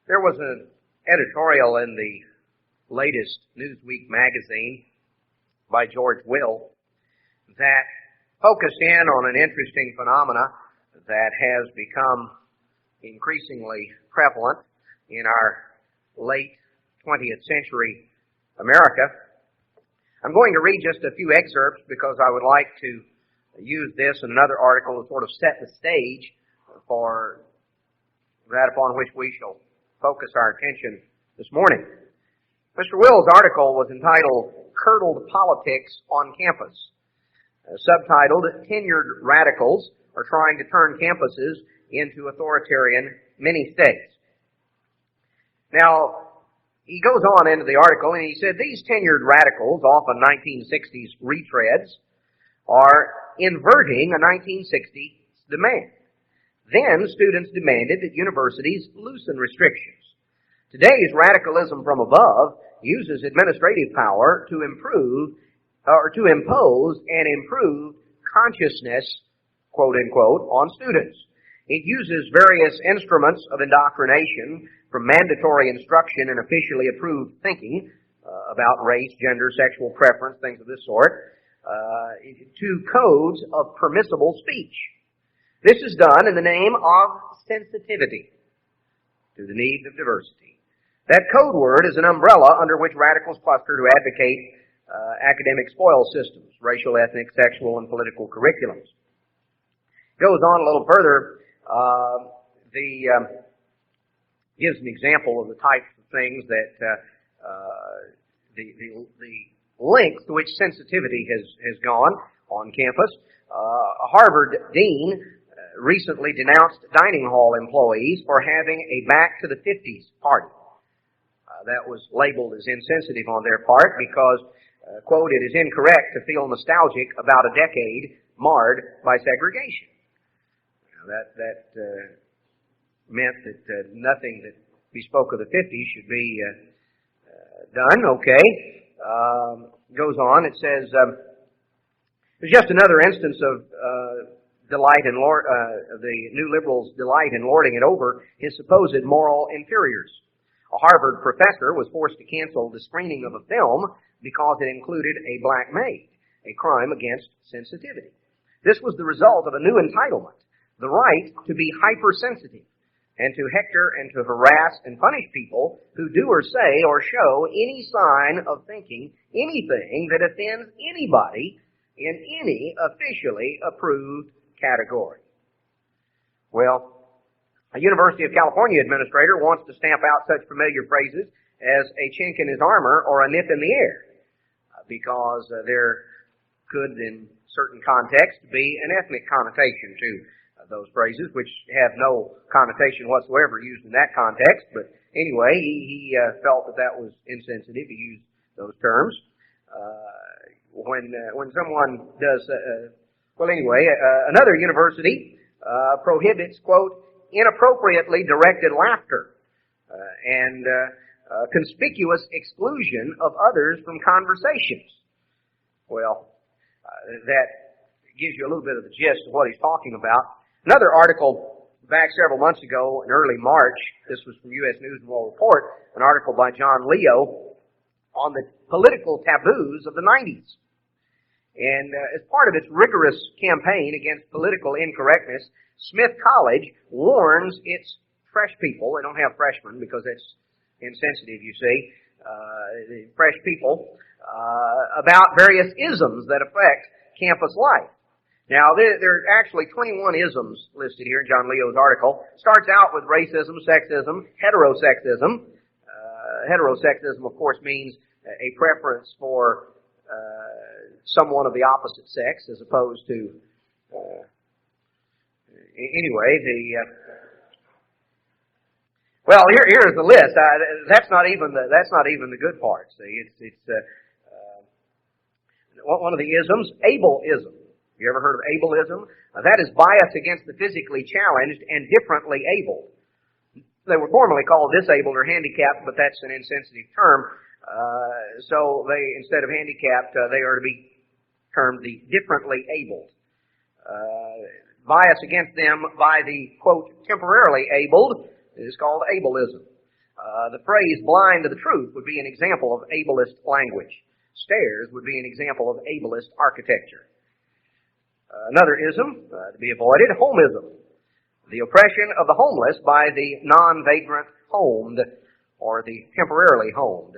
There was an editorial in the latest Newsweek magazine by George Will that focused in on an interesting phenomena that has become increasingly prevalent in our late 20th century America. I'm going to read just a few excerpts because I would like to use this and another article to sort of set the stage for that upon which we shall focus our attention this morning. Mr. Will's article was entitled Curdled Politics on Campus, subtitled Tenured Radicals Are Trying to Turn Campuses into Authoritarian Mini-States. Now, he goes on into the article and he said these tenured radicals, often 1960s retreads, are inverting a 1960s demand. Then students demanded that universities loosen restrictions. Today's radicalism from above uses administrative power to impose and improve consciousness, quote unquote, on students. It uses various instruments of indoctrination, from mandatory instruction and officially approved thinking about race, gender, sexual preference, things of this sort, to codes of permissible speech. This is done in the name of sensitivity to the needs of diversity. That code word is an umbrella under which radicals cluster to advocate academic spoil systems, racial, ethnic, sexual, and political curriculums. Goes on a little further, gives an example of the types of things that the length to which sensitivity has gone on campus. A Harvard dean recently denounced dining hall employees for having a back to the 50s party. That was labeled as insensitive on their part because, quote, it is incorrect to feel nostalgic about a decade marred by segregation. Now, that meant that nothing that bespoke of the 50s should be done. Okay. Goes on. It says, there's just another instance of delight in the new liberals' delight in lording it over his supposed moral inferiors. A Harvard professor was forced to cancel the screening of a film because it included a black maid, a crime against sensitivity. This was the result of a new entitlement, the right to be hypersensitive, and to hector and to harass and punish people who do or say or show any sign of thinking anything that offends anybody in any officially approved category. Well, a University of California administrator wants to stamp out such familiar phrases as a chink in his armor or a nip in the air, because there could, in certain contexts, be an ethnic connotation to those phrases, which have no connotation whatsoever used in that context. But anyway, he felt that was insensitive to use those terms. When someone does, another university prohibits, quote, inappropriately directed laughter and conspicuous exclusion of others from conversations. Well, that gives you a little bit of the gist of what he's talking about. Another article back several months ago in early March, this was from U.S. News and World Report, an article by John Leo on the political taboos of the 90s. And as part of its rigorous campaign against political incorrectness, Smith College warns its fresh people, they don't have freshmen because that's insensitive, you see, the fresh people, about various isms that affect campus life. Now, there are actually 21 isms listed here in John Leo's article. Starts out with racism, sexism, heterosexism. Heterosexism, of course, means a preference for someone of the opposite sex as opposed to here's the list. That's not even the good part. See, it's one of the isms, ableism. You ever heard of ableism? That is bias against the physically challenged and differently abled. They were formerly called disabled or handicapped, but that's an insensitive term. So they, instead of handicapped, they are to be termed the differently abled. Bias against them by the, quote, temporarily abled is called ableism. The phrase blind to the truth would be an example of ableist language. Stairs would be an example of ableist architecture. Another ism to be avoided, homism. The oppression of the homeless by the non-vagrant homed or the temporarily homed.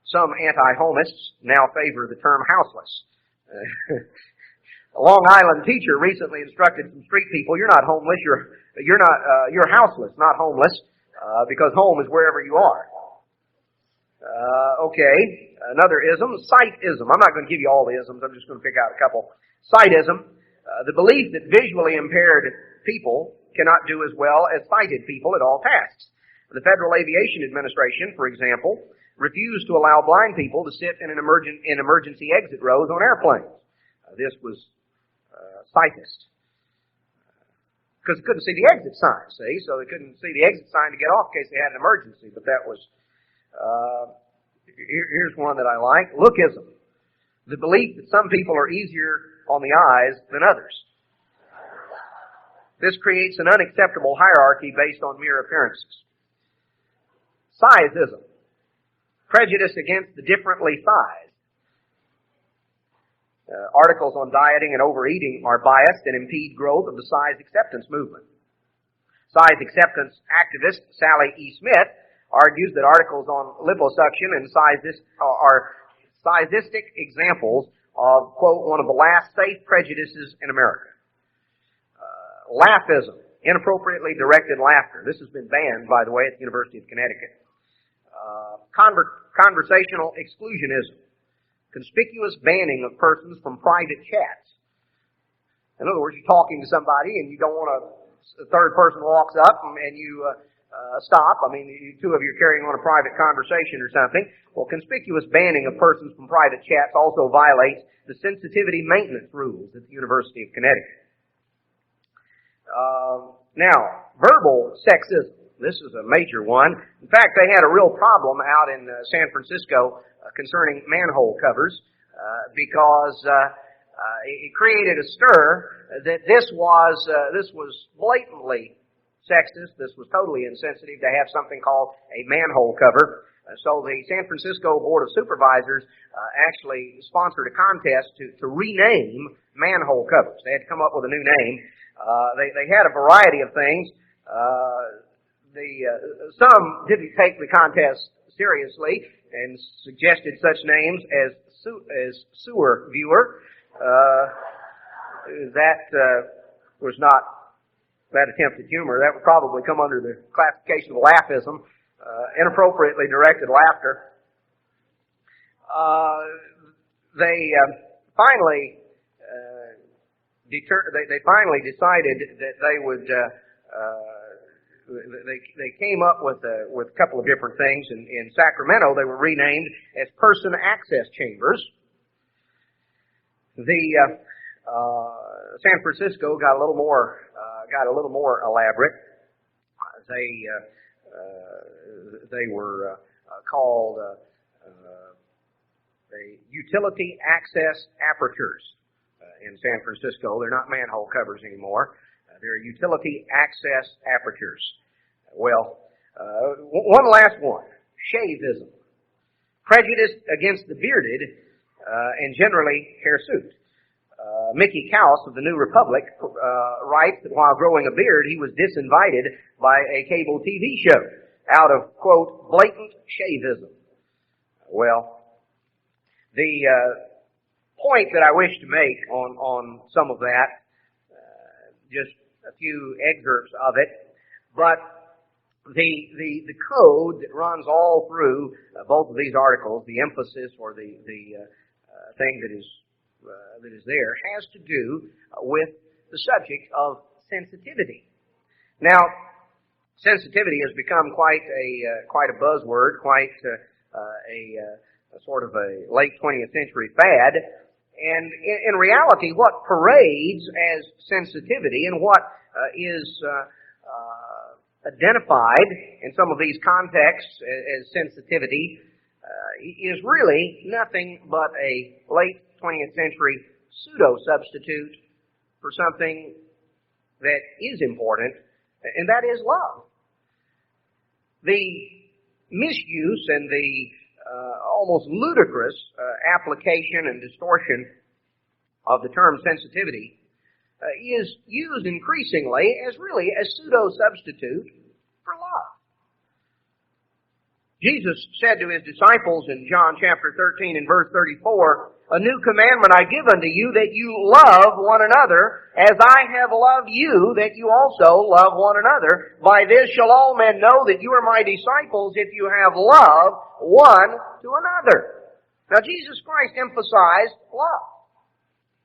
Some anti-homists now favor the term houseless. A Long Island teacher recently instructed some street people, you're not homeless, you're houseless, not homeless, because home is wherever you are. Okay, another ism, sightism. I'm not going to give you all the isms, I'm just going to pick out a couple. Sightism, the belief that visually impaired people cannot do as well as sighted people at all tasks. The Federal Aviation Administration, for example, refused to allow blind people to sit in emergency exit rows on airplanes. This was sightist. Because they couldn't see the exit sign, see? So they couldn't see the exit sign to get off in case they had an emergency. But that was, here's one that I like. Lookism. The belief that some people are easier on the eyes than others. This creates an unacceptable hierarchy based on mere appearances. Sizeism. Prejudice against the differently sized. Articles on dieting and overeating are biased and impede growth of the size acceptance movement. Size acceptance activist Sally E. Smith argues that articles on liposuction and are sizistic examples of, quote, one of the last safe prejudices in America. Laughism, inappropriately directed laughter. This has been banned, by the way, at the University of Connecticut. Conversational exclusionism. Conspicuous banning of persons from private chats. In other words, you're talking to somebody and you don't want a third person walks up and you stop. I mean, you two of you are carrying on a private conversation or something. Well, conspicuous banning of persons from private chats also violates the sensitivity maintenance rules at the University of Connecticut. Now, verbal sexism. This is a major one. In fact, they had a real problem out in San Francisco concerning manhole covers because it created a stir that this was blatantly sexist. This was totally insensitive to have something called a manhole cover. So the San Francisco Board of Supervisors actually sponsored a contest to rename manhole covers. They had to come up with a new name. They had a variety of things. Some didn't take the contest seriously and suggested such names as sewer viewer. That was not that attempt at humor. That would probably come under the classification of laughism, inappropriately directed laughter. They finally decided that they would. They came up with a couple of different things. In Sacramento, they were renamed as person access chambers. The San Francisco got a little more elaborate. They were called the utility access apertures in San Francisco. They're not manhole covers anymore. They're utility access apertures. Well, one last one. Shaveism. Prejudice against the bearded and generally hirsute. Mickey Kaus of the New Republic writes that while growing a beard, he was disinvited by a cable TV show out of, quote, blatant shaveism. Well, the point that I wish to make on some of that, just a few excerpts of it, but the code that runs all through both of these articles, the emphasis or the thing that is there, has to do with the subject of sensitivity. Now, sensitivity has become quite a buzzword, quite a sort of a late 20th century fad. And in reality, what parades as sensitivity and what is identified in some of these contexts as sensitivity is really nothing but a late 20th century pseudo-substitute for something that is important, and that is love. The misuse and the almost ludicrous application and distortion of the term sensitivity is used increasingly as really a pseudo-substitute for love. Jesus said to his disciples in John chapter 13 and verse 34, "A new commandment I give unto you, that you love one another, as I have loved you, that you also love one another. By this shall all men know that you are my disciples, if you have love one to another." Now Jesus Christ emphasized love.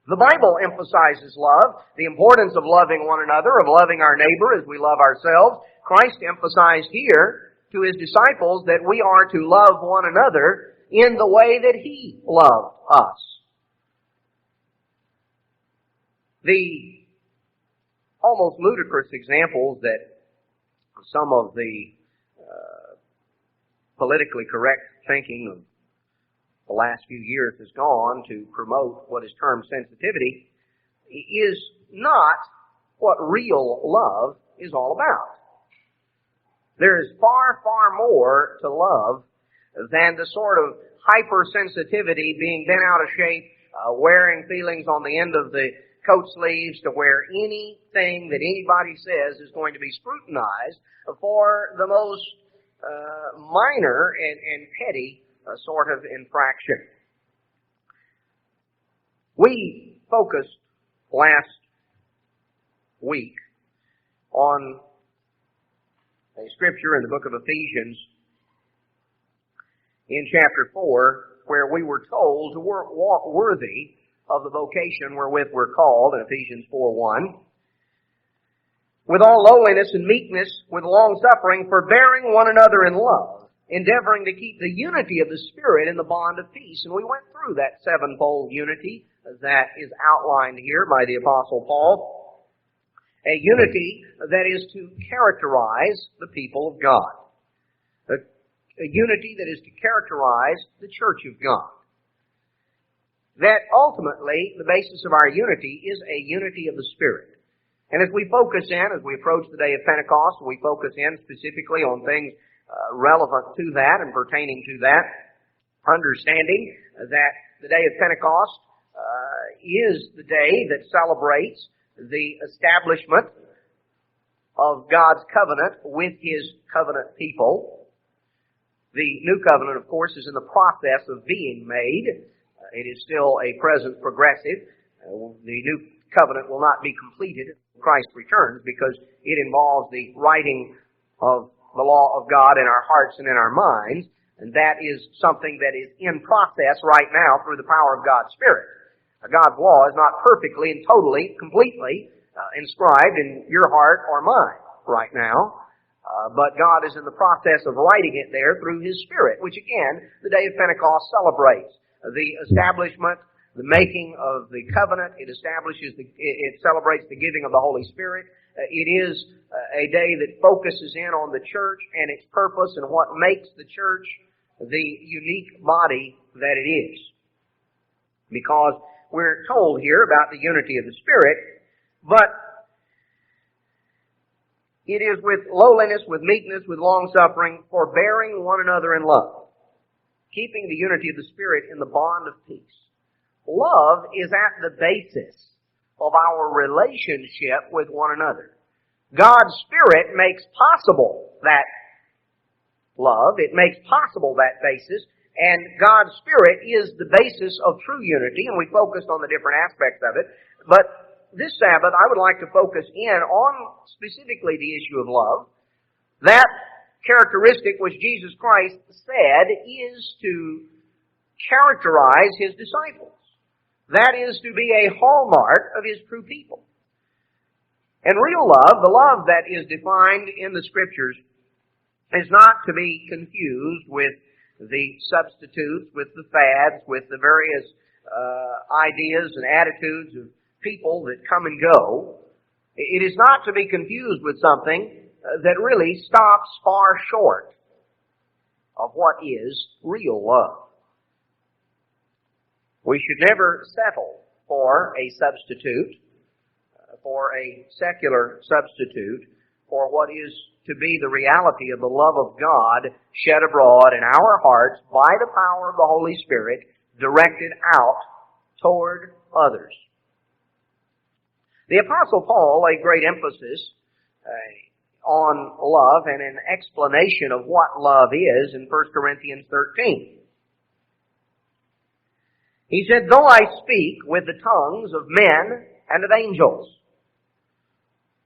The Bible emphasizes love, the importance of loving one another, of loving our neighbor as we love ourselves. Christ emphasized here to his disciples that we are to love one another in the way that he loved us. The almost ludicrous examples that some of the politically correct thinking of the last few years has gone to promote what is termed sensitivity is not what real love is all about. There is far, far more to love than the sort of hypersensitivity, being bent out of shape, wearing feelings on the end of the coat sleeves to where anything that anybody says is going to be scrutinized for the most minor and petty sort of infraction. We focused last week on a scripture in the book of Ephesians in chapter 4, where we were told to walk worthy of the vocation wherewith we're called, in Ephesians 4:1, with all lowliness and meekness, with long suffering, forbearing one another in love, endeavoring to keep the unity of the Spirit in the bond of peace. And we went through that sevenfold unity that is outlined here by the Apostle Paul. A unity that is to characterize the people of God. A unity that is to characterize the church of God. That ultimately, the basis of our unity is a unity of the Spirit. And as we focus in, as we approach the day of Pentecost, we focus in specifically on things relevant to that and pertaining to that, understanding that the day of Pentecost is the day that celebrates the establishment of God's covenant with His covenant people. The new covenant, of course, is in the process of being made. It is still a present progressive. The new covenant will not be completed when Christ returns because it involves the writing of the law of God in our hearts and in our minds, and that is something that is in process right now through the power of God's Spirit. God's law is not perfectly and totally, completely inscribed in your heart or mine right now, but God is in the process of writing it there through His Spirit, which again, the day of Pentecost celebrates. The establishment, the making of the covenant, it celebrates the giving of the Holy Spirit. It is a day that focuses in on the church and its purpose and what makes the church the unique body that it is. Because we're told here about the unity of the Spirit, but it is with lowliness, with meekness, with long-suffering, forbearing one another in love, keeping the unity of the Spirit in the bond of peace. Love is at the basis of our relationship with one another. God's Spirit makes possible that love. It makes possible that basis. And God's Spirit is the basis of true unity, and we focused on the different aspects of it. But this Sabbath, I would like to focus in on specifically the issue of love. That characteristic which Jesus Christ said is to characterize His disciples. That is to be a hallmark of His true people. And real love, the love that is defined in the Scriptures, is not to be confused with the substitutes, with the fads, with the various ideas and attitudes of people that come and go. It is not to be confused with something that really stops far short of what is real love. We should never settle for a substitute, for a secular substitute for what is to be the reality of the love of God shed abroad in our hearts by the power of the Holy Spirit, directed out toward others. The Apostle Paul laid great emphasis on love and an explanation of what love is in 1 Corinthians 13. He said, "Though I speak with the tongues of men and of angels,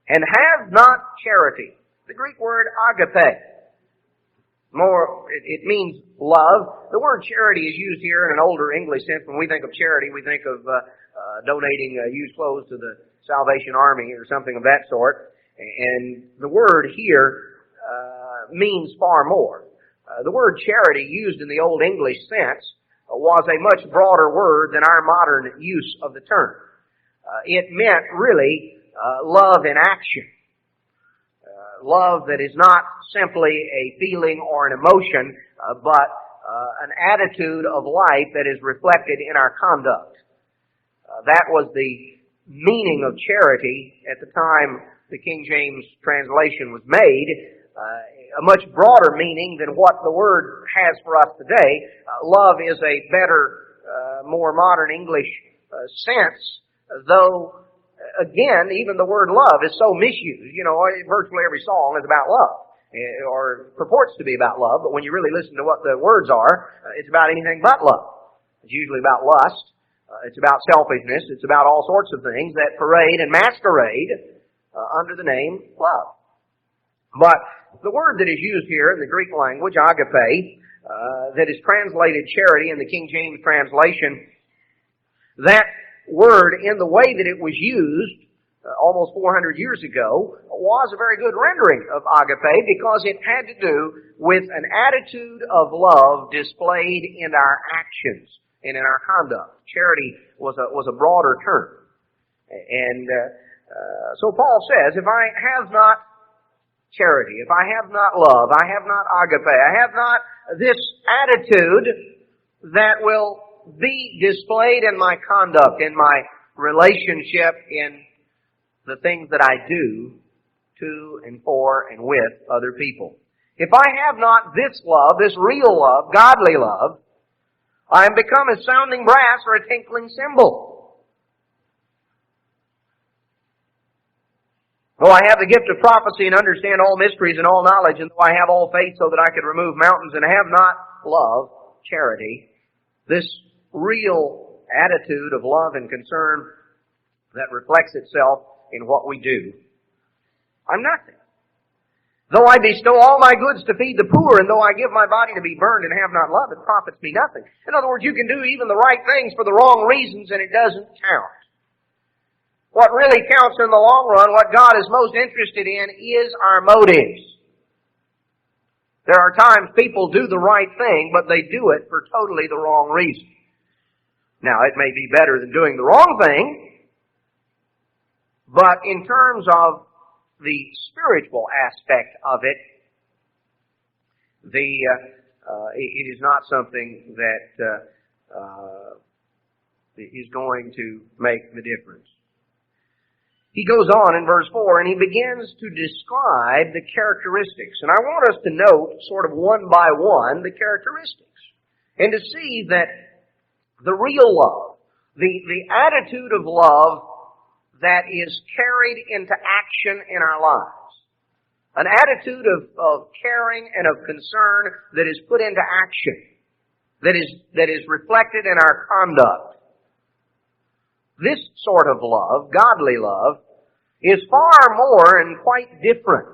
and have not charity." The Greek word agape. It means love. The word charity is used here in an older English sense. When we think of charity, we think of donating used clothes to the Salvation Army or something of that sort. And the word here means far more. The word charity used in the Old English sense was a much broader word than our modern use of the term. It meant really love in action. Love that is not simply a feeling or an emotion, but an attitude of life that is reflected in our conduct. That was the meaning of charity at the time the King James translation was made. A much broader meaning than what the word has for us today. Love is a better, more modern English sense, though, again, even the word love is so misused. You know, virtually every song is about love, or purports to be about love, but when you really listen to what the words are, it's about anything but love. It's usually about lust. It's about selfishness. It's about all sorts of things that parade and masquerade under the name love. But the word that is used here in the Greek language, agape, that is translated charity in the King James translation, that word, in the way that it was used almost 400 years ago, was a very good rendering of agape because it had to do with an attitude of love displayed in our actions and in our conduct. Charity was a broader term. And so Paul says, if I have not charity, if I have not love, I have not agape, I have not this attitude that will be displayed in my conduct, in my relationship, in the things that I do to and for and with other people. If I have not this love, this real love, godly love, I am become a sounding brass or a tinkling cymbal. Though I have the gift of prophecy and understand all mysteries and all knowledge, and though I have all faith so that I could remove mountains, and have not love, charity, this real attitude of love and concern that reflects itself in what we do, I'm nothing. Though I bestow all my goods to feed the poor, and though I give my body to be burned and have not love, it profits me nothing. In other words, you can do even the right things for the wrong reasons and it doesn't count. What really counts in the long run, what God is most interested in, is our motives. There are times people do the right thing, but they do it for totally the wrong reason. Now, it may be better than doing the wrong thing, but in terms of the spiritual aspect of it, it is not something that is going to make the difference. He goes on in verse 4 and he begins to describe the characteristics. And I want us to note, sort of one by one, the characteristics. And to see that the real love, the attitude of love that is carried into action in our lives. An attitude of caring and of concern that is put into action. That is reflected in our conduct. This sort of love, godly love, is far more and quite different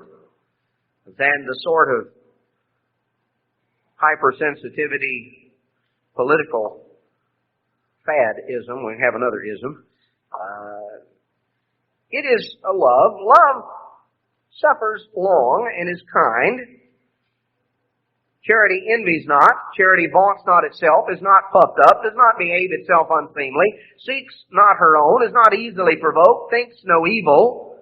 than the sort of hypersensitivity political fad-ism. We have another ism. It is a love. Love suffers long and is kind. Charity envies not. Charity vaunts not itself, is not puffed up, does not behave itself unseemly, seeks not her own, is not easily provoked, thinks no evil,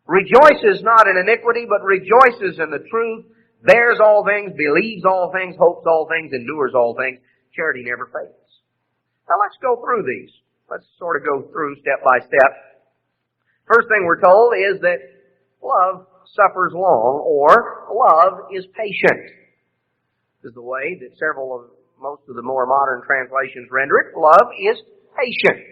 rejoices not in iniquity, but rejoices in the truth, bears all things, believes all things, hopes all things, endures all things. Charity never fails. Now let's go through these. Let's sort of go through step by step. First thing we're told is that love suffers long, or love is patient. This is the way that most of the more modern translations render it. Love is patient.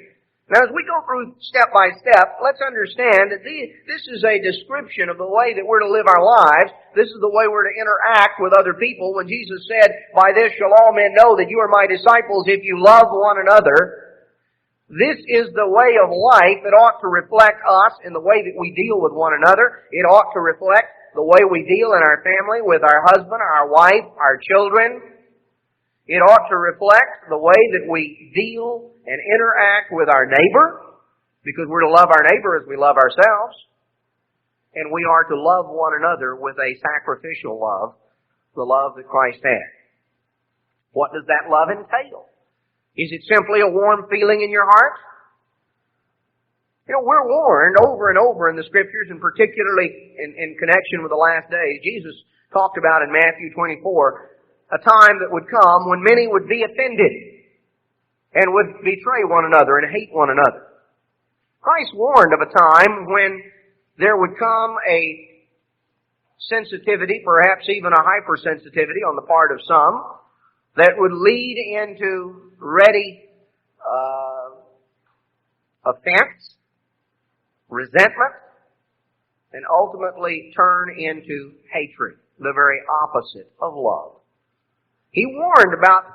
Now, as we go through step by step, let's understand that this is a description of the way that we're to live our lives. This is the way we're to interact with other people. When Jesus said, "By this shall all men know that you are my disciples if you love one another," this is the way of life that ought to reflect us in the way that we deal with one another. It ought to reflect the way we deal in our family, with our husband, our wife, our children. It ought to reflect the way that we deal and interact with our neighbor, because we're to love our neighbor as we love ourselves. And we are to love one another with a sacrificial love, the love that Christ had. What does that love entail? Is it simply a warm feeling in your heart? You know, we're warned over and over in the Scriptures, and particularly in connection with the last days. Jesus talked about in Matthew 24, a time that would come when many would be offended and would betray one another and hate one another. Christ warned of a time when there would come a sensitivity, perhaps even a hypersensitivity on the part of some, that would lead into ready offense, resentment, and ultimately turn into hatred, the very opposite of love. He warned about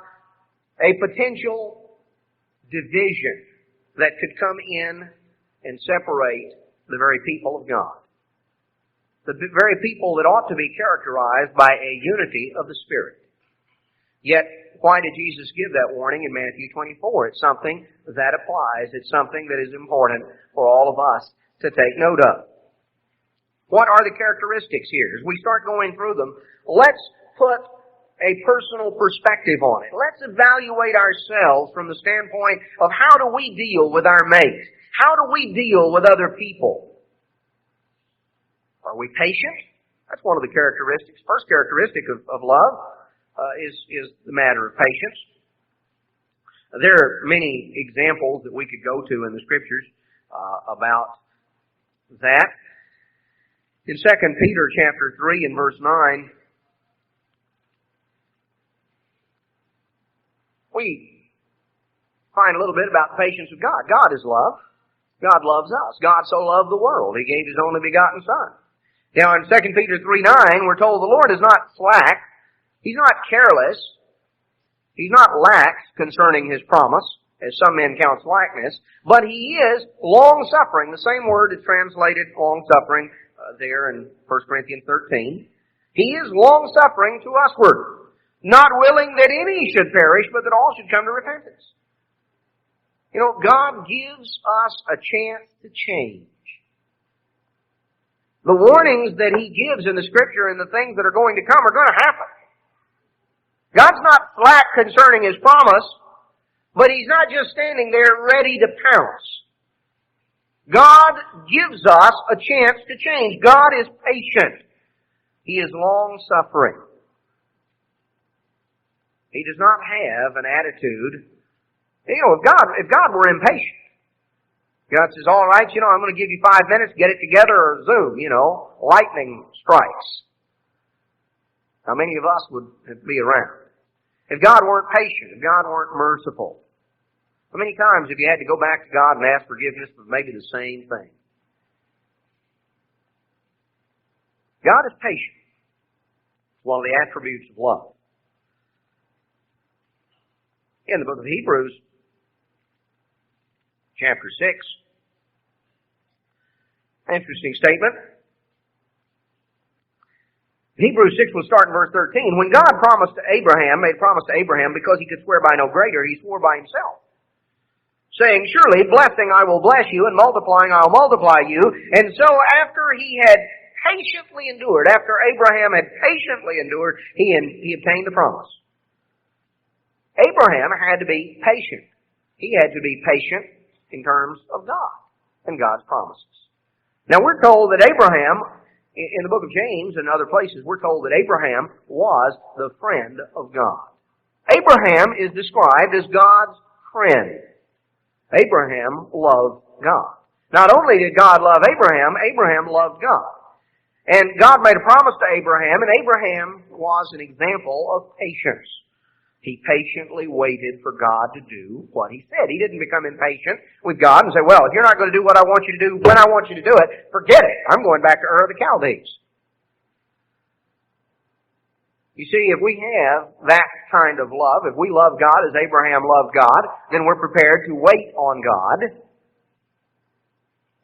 a potential division that could come in and separate the very people of God. The very people that ought to be characterized by a unity of the Spirit. Yet, why did Jesus give that warning in Matthew 24? It's something that applies. It's something that is important for all of us to take note of. What are the characteristics here? As we start going through them, let's put a personal perspective on it. Let's evaluate ourselves from the standpoint of how do we deal with our mates? How do we deal with other people? Are we patient? That's one of the characteristics. First characteristic of love is the matter of patience. There are many examples that we could go to in the Scriptures about that. In 2 Peter chapter 3 and verse 9, we find a little bit about the patience of God. God is love. God loves us. God so loved the world, He gave His only begotten Son. Now in 2 Peter 3:9, we're told the Lord is not slack. He's not careless. He's not lax concerning His promise, as some men count slackness, but He is long-suffering. The same word is translated long-suffering there in 1 Corinthians 13. He is long-suffering to usward, not willing that any should perish, but that all should come to repentance. You know, God gives us a chance to change. The warnings that He gives in the Scripture and the things that are going to come are going to happen. God's not slack concerning His promise, but He's not just standing there ready to pounce. God gives us a chance to change. God is patient. He is long-suffering. He does not have an attitude. You know, if God were impatient, God says, all right, I'm going to give you 5 minutes, get it together, or Zoom, lightning strikes. How many of us would be around? If God weren't patient, if God weren't merciful, how many times have you had to go back to God and ask forgiveness for maybe the same thing? God is patient. It's one of the attributes of love. In the book of Hebrews, chapter 6, interesting statement. Hebrews 6 will start in verse 13. When God made a promise to Abraham, because He could swear by no greater, He swore by Himself, saying, surely blessing I will bless you, and multiplying I will multiply you. And so after He had patiently endured, after Abraham had patiently endured, he obtained the promise. Abraham had to be patient. He had to be patient in terms of God and God's promises. Now we're told that Abraham, in the book of James and other places, we're told that Abraham was the friend of God. Abraham is described as God's friend. Abraham loved God. Not only did God love Abraham, Abraham loved God. And God made a promise to Abraham, and Abraham was an example of patience. He patiently waited for God to do what He said. He didn't become impatient with God and say, well, if you're not going to do what I want you to do when I want you to do it, forget it. I'm going back to Ur of the Chaldees. You see, if we have that kind of love, if we love God as Abraham loved God, then we're prepared to wait on God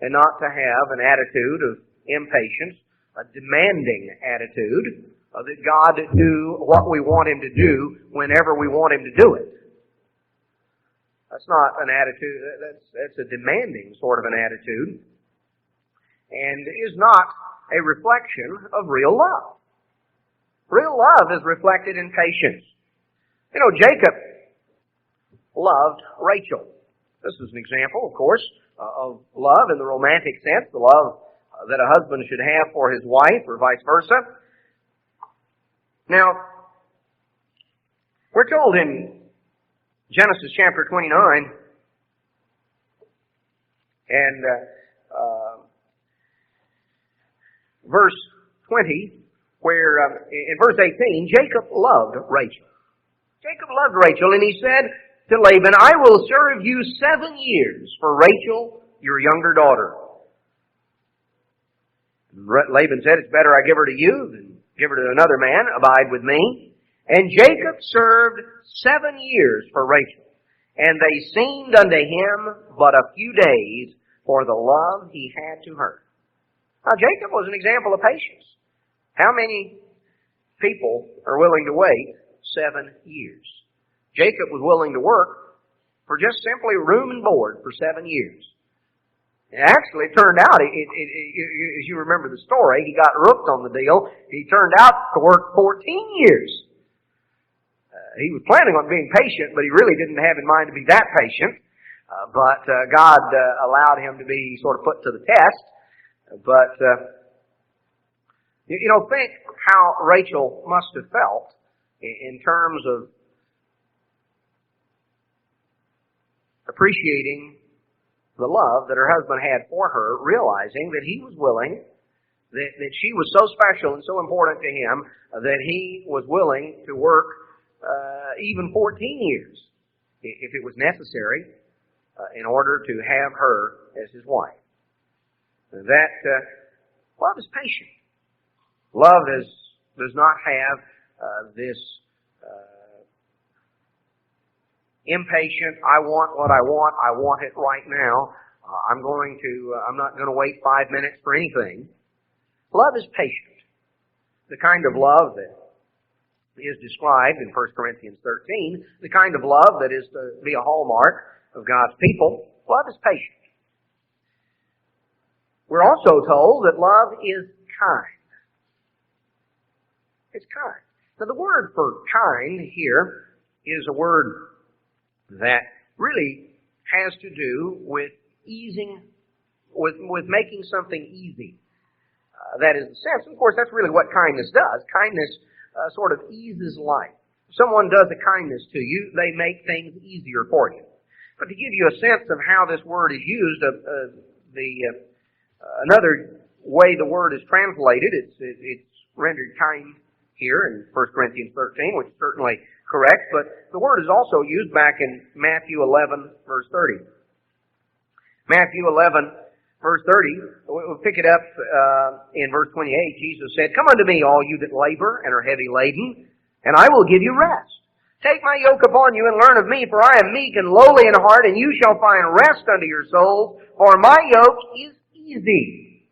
and not to have an attitude of impatience, a demanding attitude, that God do what we want Him to do whenever we want Him to do it. That's not an attitude, that's a demanding sort of an attitude, and is not a reflection of real love. Real love is reflected in patience. You know, Jacob loved Rachel. This is an example, of course, of love in the romantic sense, the love that a husband should have for his wife, or vice versa. Now, we're told in Genesis chapter 29 and verse 20, where in verse 18, Jacob loved Rachel. Jacob loved Rachel, and he said to Laban, I will serve you 7 years for Rachel, your younger daughter. Laban said, it's better I give her to you than give her to another man, abide with me. And Jacob served 7 years for Rachel, and they seemed unto him but a few days for the love he had to her. Now Jacob was an example of patience. How many people are willing to wait 7 years? Jacob was willing to work for just simply room and board for 7 years. And actually, it turned out, as you remember the story, he got rooked on the deal. He turned out to work 14 years. He was planning on being patient, but he really didn't have in mind to be that patient. But God allowed him to be sort of put to the test. But, think how Rachel must have felt in terms of appreciating the love that her husband had for her, realizing that he was willing, that she was so special and so important to him, that he was willing to work even 14 years, if it was necessary, in order to have her as his wife. That love is patient. Love does not have this impatient, I want what I want it right now. I'm not going to wait 5 minutes for anything. Love is patient. The kind of love that is described in 1 Corinthians 13, the kind of love that is to be a hallmark of God's people. Love is patient. We're also told that love is kind. It's kind. Now the word for kind here is a word that really has to do with easing, with making something easy. That is the sense. Of course, that's really what kindness does. Kindness sort of eases life. If someone does a kindness to you, they make things easier for you. But to give you a sense of how this word is used, another way the word is translated, it's rendered kind here in 1 Corinthians 13, which is certainly correct, but the word is also used back in Matthew 11, verse 30. Matthew 11, verse 30, we'll pick it up in verse 28. Jesus said, Come unto me, all you that labor and are heavy laden, and I will give you rest. Take my yoke upon you and learn of me, for I am meek and lowly in heart, and you shall find rest unto your souls, for my yoke is easy,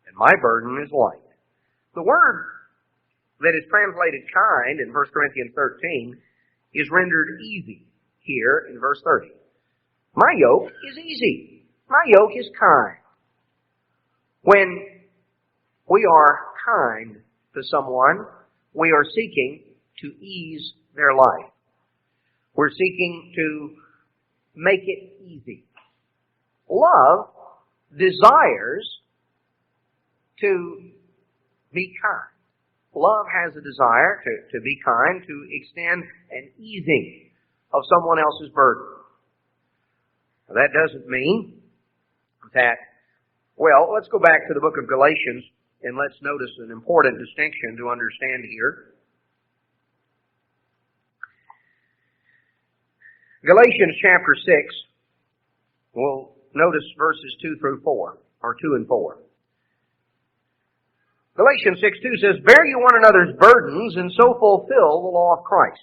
and my burden is light. The word that is translated kind in 1 Corinthians 13 is rendered easy here in verse 30. My yoke is easy. My yoke is kind. When we are kind to someone, we are seeking to ease their life. We're seeking to make it easy. Love desires to be kind. Love has a desire to be kind, to extend an easing of someone else's burden. Now, that doesn't mean that, well, let's go back to the book of Galatians And let's notice an important distinction to understand here. Galatians chapter 6, we'll notice verses 2 through 4, or 2 and 4. Galatians 6:2 says, "Bear you one another's burdens, and so fulfill the law of Christ."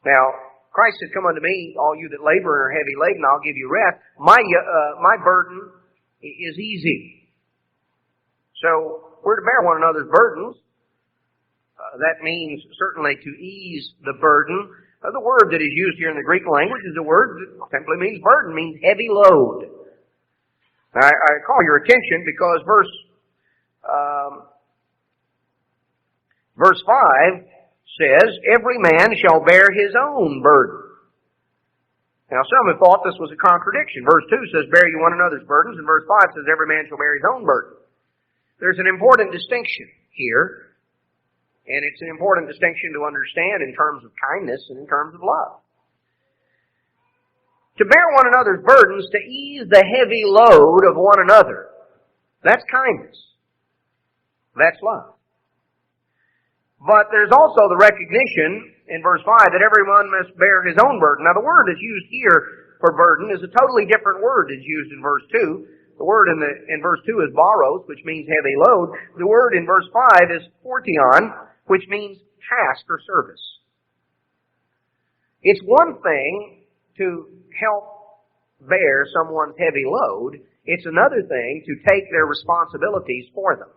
Now, Christ said, "Come unto me, all you that labor and are heavy laden, I'll give you rest." My burden is easy. So, we're to bear one another's burdens. That means certainly to ease the burden. The word that is used here in the Greek language is a word that simply means burden, means heavy load. I call your attention because verse 5 says, "Every man shall bear his own burden." Now, some have thought this was a contradiction. Verse 2 says, "Bear you one another's burdens," and verse 5 says, "Every man shall bear his own burden." There's an important distinction here, and it's an important distinction to understand in terms of kindness and in terms of love. To bear one another's burdens, to ease the heavy load of one another, that's kindness. That's love. But there's also the recognition in verse 5 that everyone must bear his own burden. Now, the word that's used here for burden is a totally different word that's used in verse 2. The word in verse 2 is baros, which means heavy load. The word in verse 5 is fortion, which means task or service. It's one thing to help bear someone's heavy load. It's another thing to take their responsibilities for them.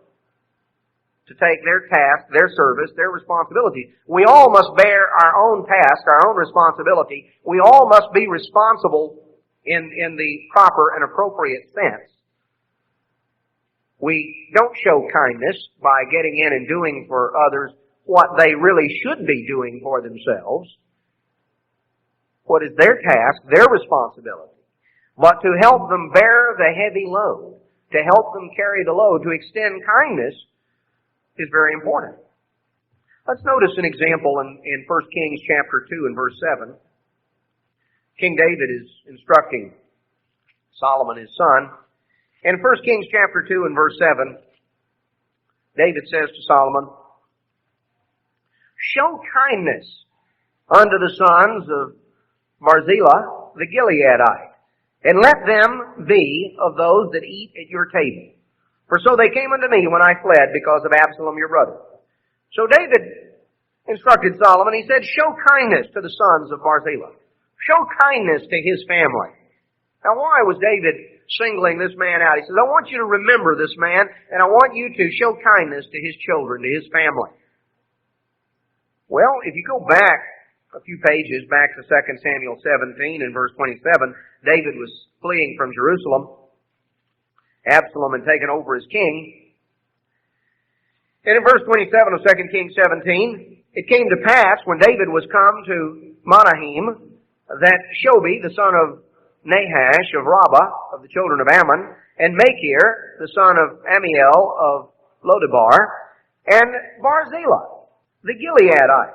To take their task, their service, their responsibilities. We all must bear our own task, our own responsibility. We all must be responsible in the proper and appropriate sense. We don't show kindness by getting in and doing for others what they really should be doing for themselves. What is their task, their responsibility. But to help them bear the heavy load, to help them carry the load, to extend kindness, is very important. Let's notice an example in 1 Kings chapter 2 and verse 7. King David is instructing Solomon, his son. In 1 Kings chapter 2 and verse 7, David says to Solomon, "Show kindness unto the sons of Barzillai the Gileadite, and let them be of those that eat at your table. For so they came unto me when I fled because of Absalom your brother." So David instructed Solomon, he said, show kindness to the sons of Barzillai. Show kindness to his family. Now, why was David singling this man out? He says, I want you to remember this man, and I want you to show kindness to his children, to his family. Well, if you go back a few pages, back to 2 Samuel 17 and verse 27, David was fleeing from Jerusalem. Absalom had taken over as king. And in verse 27 of 2 Kings 17, it came to pass when David was come to Mahanaim that Shobi, the son of Nahash of Rabbah, of the children of Ammon, and Machir, the son of Amiel of Lodebar, and Barzillai, the Gileadite.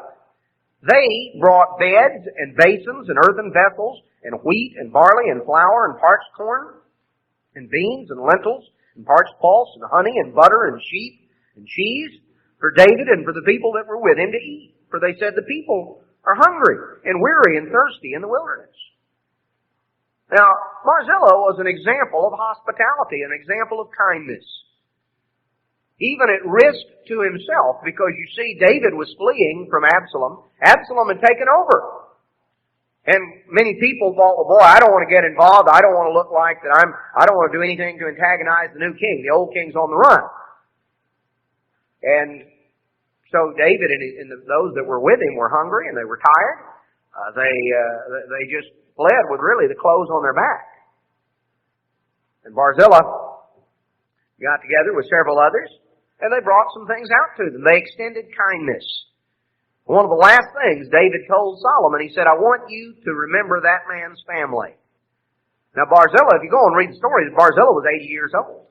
They brought beds and basins and earthen vessels, and wheat and barley and flour and parched corn, and beans and lentils, and parched pulse and honey and butter and sheep and cheese for David and for the people that were with him to eat. For they said, the people are hungry and weary and thirsty in the wilderness. Now, Barzillai was an example of hospitality, an example of kindness. Even at risk to himself, because you see, David was fleeing from Absalom. Absalom had taken over. And many people thought, well, boy, I don't want to get involved. I don't want to look like that I don't want to do anything to antagonize the new king. The old king's on the run. And so David and those that were with him were hungry and they were tired. They just fled with really the clothes on their back. And Barzillai got together with several others, and they brought some things out to them. They extended kindness. One of the last things David told Solomon, he said, I want you to remember that man's family. Now Barzillai, if you go and read the story, Barzillai was 80 years old.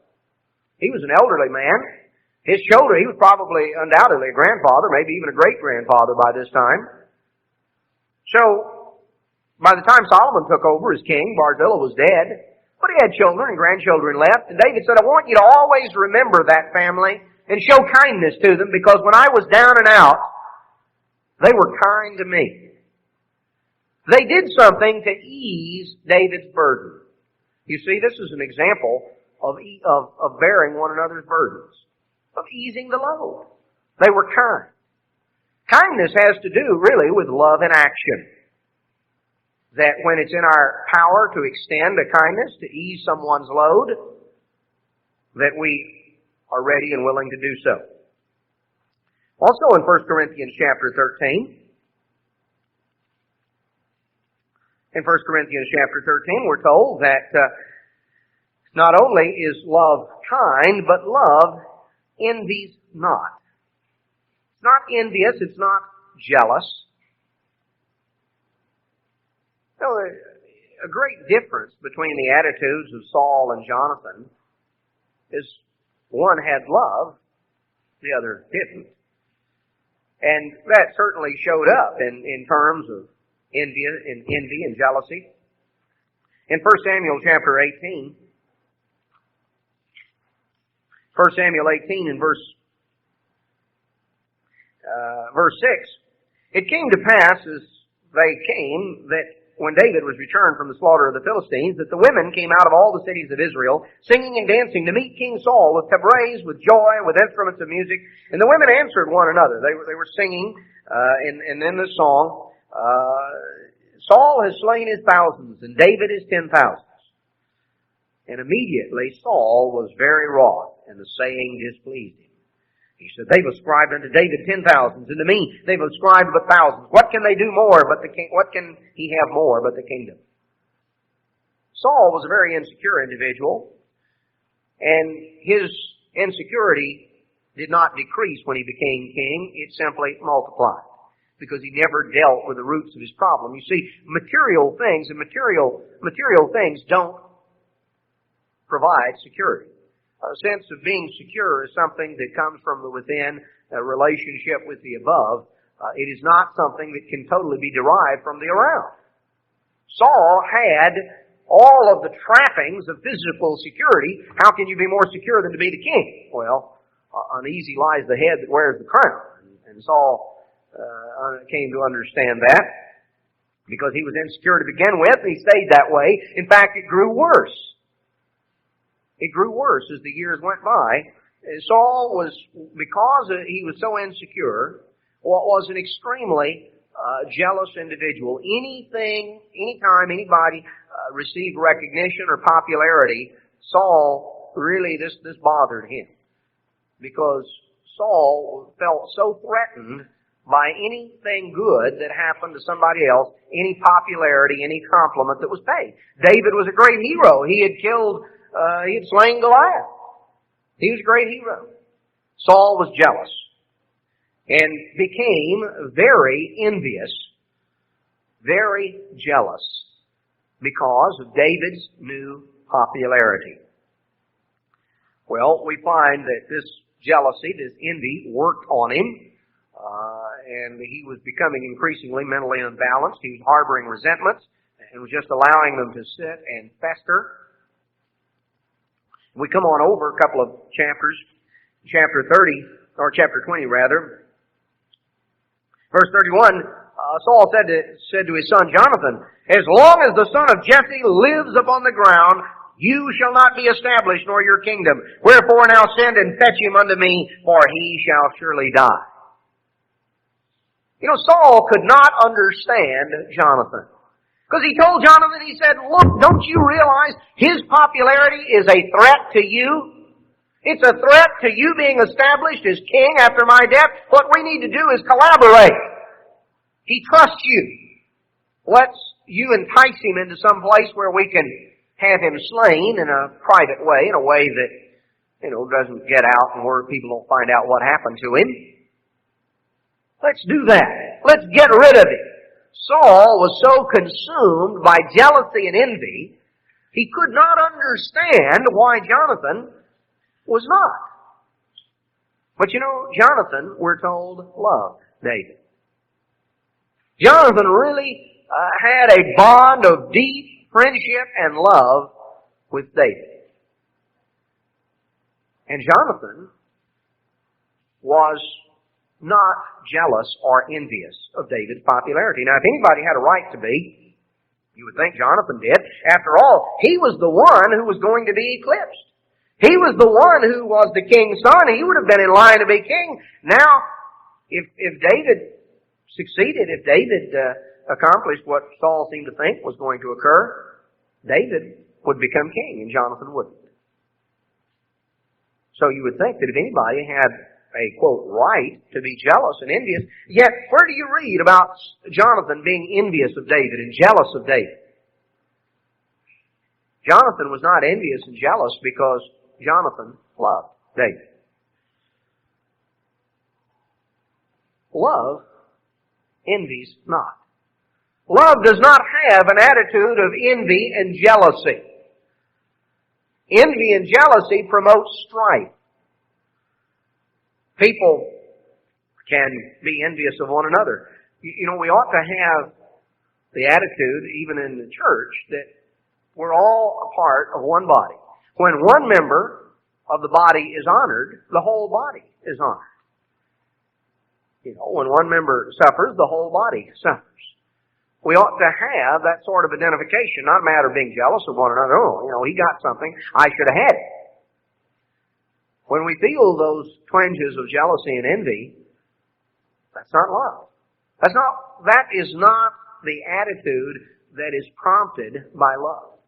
He was an elderly man. His children, he was probably undoubtedly a grandfather, maybe even a great-grandfather by this time. So, by the time Solomon took over as king, Barzillai was dead. But he had children and grandchildren left, and David said, I want you to always remember that family and show kindness to them, because when I was down and out, they were kind to me. They did something to ease David's burden. You see, this is an example of bearing one another's burdens, of easing the load. They were kind. Kindness has to do, really, with love in action. That when it's in our power to extend a kindness to ease someone's load, that we are ready and willing to do so. Also in 1 Corinthians chapter 13, in 1 Corinthians chapter 13, we're told that not only is love kind, but love envies not. It's not envious, it's not jealous. So a great difference between the attitudes of Saul and Jonathan is one had love, the other didn't. And that certainly showed up in terms of envy and jealousy. In 1 Samuel chapter 18, 1 Samuel 18 and verse 6, it came to pass as they came that when David was returned from the slaughter of the Philistines, that the women came out of all the cities of Israel, singing and dancing to meet King Saul with tabrets, with joy, with instruments of music. And the women answered one another. They were singing, and then the song, Saul has slain his thousands, and David his 10,000s. And immediately Saul was very wroth, and the saying displeased him. He said, they've ascribed unto David 10,000s, and to me they've ascribed but thousands. What can they do more but the king? What can he have more but the kingdom? Saul was a very insecure individual, and his insecurity did not decrease when he became king. It simply multiplied, because he never dealt with the roots of his problem. You see, material things and material things don't provide security. A sense of being secure is something that comes from the within, a relationship with the above. It is not something that can totally be derived from the around. Saul had all of the trappings of physical security. How can you be more secure than to be the king? Well, uneasy lies the head that wears the crown. And Saul came to understand that, because he was insecure to begin with, and he stayed that way. In fact, it grew worse. It grew worse as the years went by. Saul was, because he was so insecure, was an extremely jealous individual. Anytime anybody received recognition or popularity, Saul, really, this bothered him. Because Saul felt so threatened by anything good that happened to somebody else, any popularity, any compliment that was paid. David was a great hero. He had slain Goliath. He was a great hero. Saul was jealous and became very envious, very jealous, because of David's new popularity. Well, we find that this jealousy, this envy, worked on him, and he was becoming increasingly mentally unbalanced. He was harboring resentments and was just allowing them to sit and fester. We come on over a couple of chapters, chapter 20 rather. Verse 31, Saul said to his son Jonathan, as long as the son of Jesse lives upon the ground, you shall not be established, nor your kingdom. Wherefore now send and fetch him unto me, for he shall surely die. You know, Saul could not understand Jonathan. Because he told Jonathan, he said, look, don't you realize his popularity is a threat to you? It's a threat to you being established as king after my death. What we need to do is collaborate. He trusts you. Let's you entice him into some place where we can have him slain in a private way, in a way that, doesn't get out and where people don't find out what happened to him. Let's do that. Let's get rid of him. Saul was so consumed by jealousy and envy, he could not understand why Jonathan was not. But Jonathan, we're told, loved David. Jonathan really had a bond of deep friendship and love with David. And Jonathan was not jealous or envious of David's popularity. Now, if anybody had a right to be, you would think Jonathan did. After all, he was the one who was going to be eclipsed. He was the one who was the king's son. He would have been in line to be king. Now, if David succeeded, if David accomplished what Saul seemed to think was going to occur, David would become king and Jonathan wouldn't. So you would think that if anybody had a, quote, right to be jealous and envious, yet where do you read about Jonathan being envious of David and jealous of David? Jonathan was not envious and jealous because Jonathan loved David. Love envies not. Love does not have an attitude of envy and jealousy. Envy and jealousy promote strife. People can be envious of one another. You know, we ought to have the attitude, even in the church, that we're all a part of one body. When one member of the body is honored, the whole body is honored. You know, when one member suffers, the whole body suffers. We ought to have that sort of identification, not a matter of being jealous of one another. Oh, you know, he got something, I should have had it. When we feel those twinges of jealousy and envy, that's not love. That is not the attitude that is prompted by love.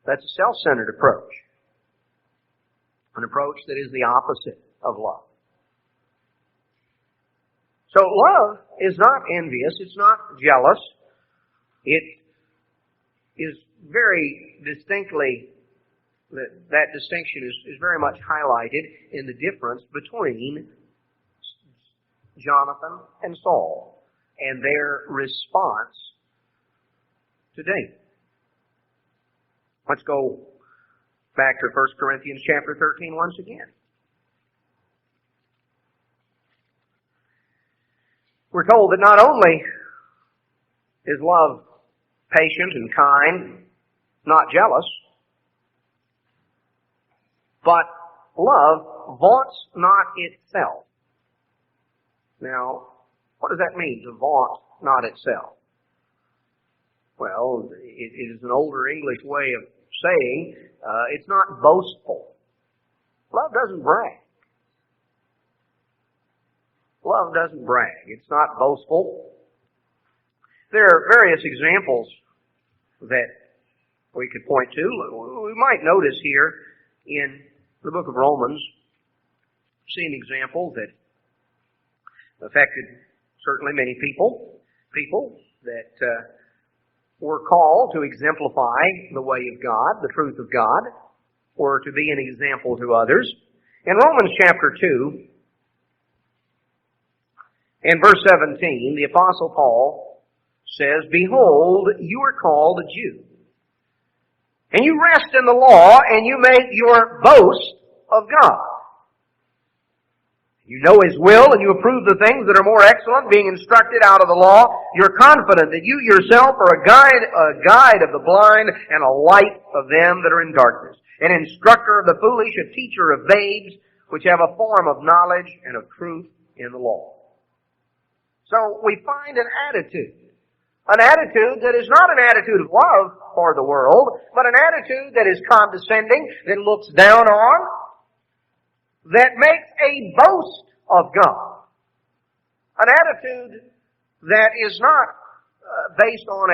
That's a self-centered approach. An approach that is the opposite of love. So love is not envious, it's not jealous. It is very distinctly, that distinction is very much highlighted in the difference between Jonathan and Saul and their response to David. Let's go back to 1 Corinthians chapter 13 once again. We're told that not only is love patient and kind, not jealous, but love vaunts not itself. Now, what does that mean, to vaunt not itself? Well, it is an older English way of saying it's not boastful. Love doesn't brag. Love doesn't brag. It's not boastful. There are various examples that we could point to. We might notice here in the book of Romans, see an example that affected certainly many people that were called to exemplify the way of God, the truth of God, or to be an example to others. In Romans chapter 2, in verse 17, the Apostle Paul says, "Behold, you are called a Jew, and you rest in the law, and you make your boast of God. You know His will, and you approve the things that are more excellent, being instructed out of the law. You're confident that you yourself are a guide of the blind, and a light of them that are in darkness, an instructor of the foolish, a teacher of babes, which have a form of knowledge and of truth in the law." So we find an attitude that is not an attitude of love for the world, but an attitude that is condescending, that looks down on, that makes a boast of God. An attitude that is not based on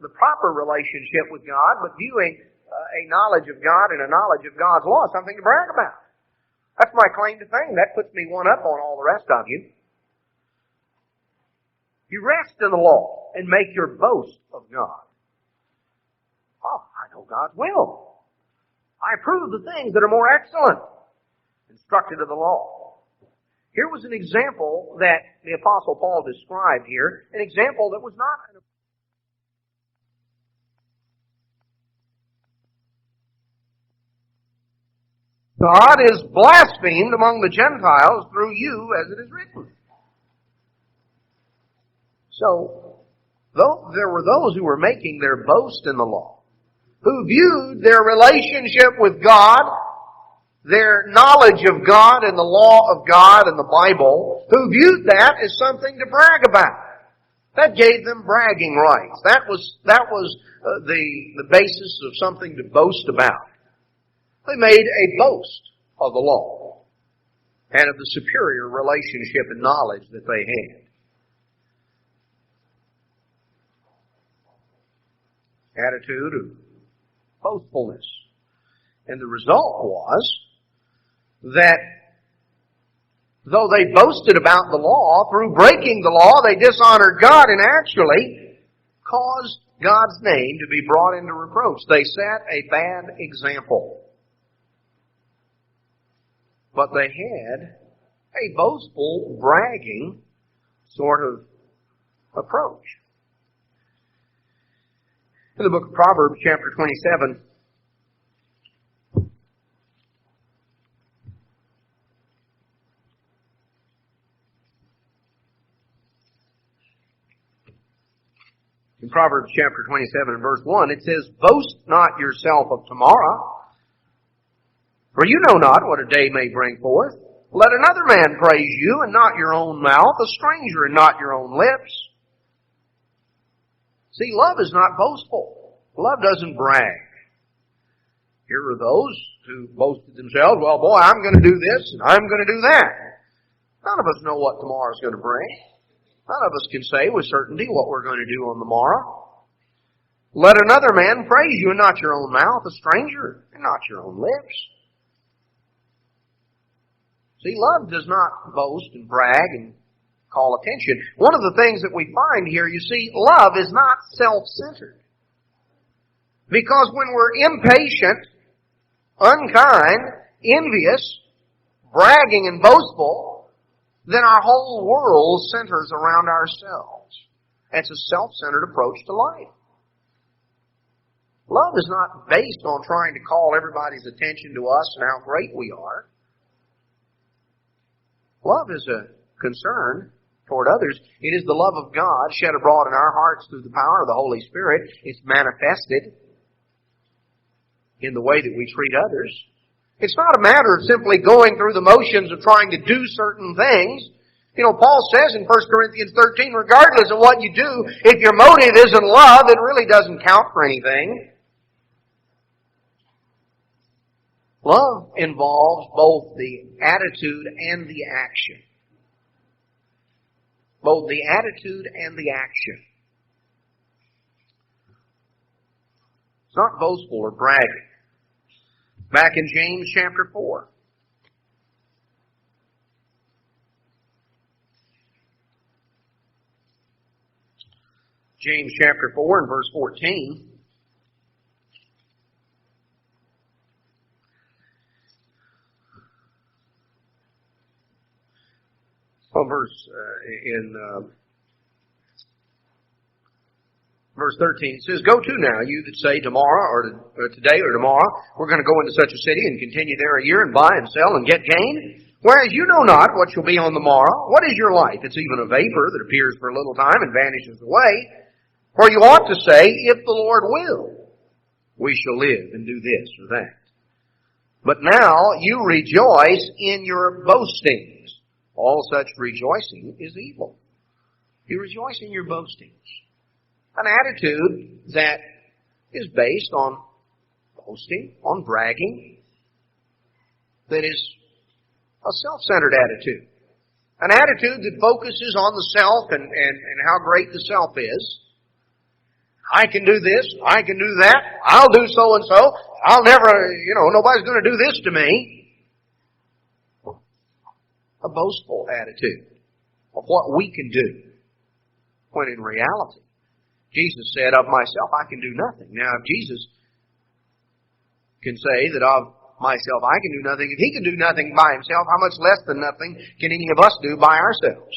the proper relationship with God, but viewing a knowledge of God and a knowledge of God's law as something to brag about. That's my claim to fame. That puts me one up on all the rest of you. You rest in the law and make your boast of God. Oh, I know God's will. I approve the things that are more excellent, instructed of the law. Here was an example that the Apostle Paul described here, an example that was not God is blasphemed among the Gentiles through you, as it is written. So, Though there were those who were making their boast in the law, who viewed their relationship with God, their knowledge of God and the law of God and the Bible, who viewed that as something to brag about. That gave them bragging rights. That was the basis of something to boast about. They made a boast of the law and of the superior relationship and knowledge that they had. Attitude of boastfulness. And the result was that though they boasted about the law, through breaking the law, they dishonored God and actually caused God's name to be brought into reproach. They set a bad example. But they had a boastful, bragging sort of approach. In the book of Proverbs, chapter 27, in Proverbs chapter 27 and verse 1, it says, "Boast not yourself of tomorrow, for you know not what a day may bring forth. Let another man praise you, and not your own mouth, a stranger, and not your own lips." See, love is not boastful. Love doesn't brag. Here are those who boasted themselves, well, boy, I'm going to do this, and I'm going to do that. None of us know what tomorrow's going to bring. None of us can say with certainty what we're going to do on the morrow. Let another man praise you, and not your own mouth, a stranger, and not your own lips. See, love does not boast and brag and call attention. One of the things that we find here, you see, love is not self-centered. Because when we're impatient, unkind, envious, bragging and boastful, then our whole world centers around ourselves. It's a self-centered approach to life. Love is not based on trying to call everybody's attention to us and how great we are. Love is a concern toward others. It is the love of God shed abroad in our hearts through the power of the Holy Spirit. It's manifested in the way that we treat others. It's not a matter of simply going through the motions of trying to do certain things. You know, Paul says in 1 Corinthians 13, regardless of what you do, if your motive isn't love, it really doesn't count for anything. Love involves both the attitude and the action. Both the attitude and the action. It's not boastful or bragging. Back in James chapter 4. James chapter 4 and verse 14. Well, verse 13, it says, "Go to now, you that say tomorrow or today or tomorrow, we're going to go into such a city and continue there a year and buy and sell and get gain. Whereas you know not what shall be on the morrow. What is your life? It's even a vapor that appears for a little time and vanishes away. For you ought to say, if the Lord will, we shall live and do this or that. But now you rejoice in your boastings. All such rejoicing is evil." You rejoice in your boastings. An attitude that is based on boasting, on bragging, that is a self-centered attitude. An attitude that focuses on the self and how great the self is. I can do this, I can do that, I'll do so and so, I'll never, nobody's going to do this to me. A boastful attitude of what we can do, when in reality, Jesus said, of myself I can do nothing. Now, if Jesus can say that of myself I can do nothing, if He can do nothing by Himself, how much less than nothing can any of us do by ourselves?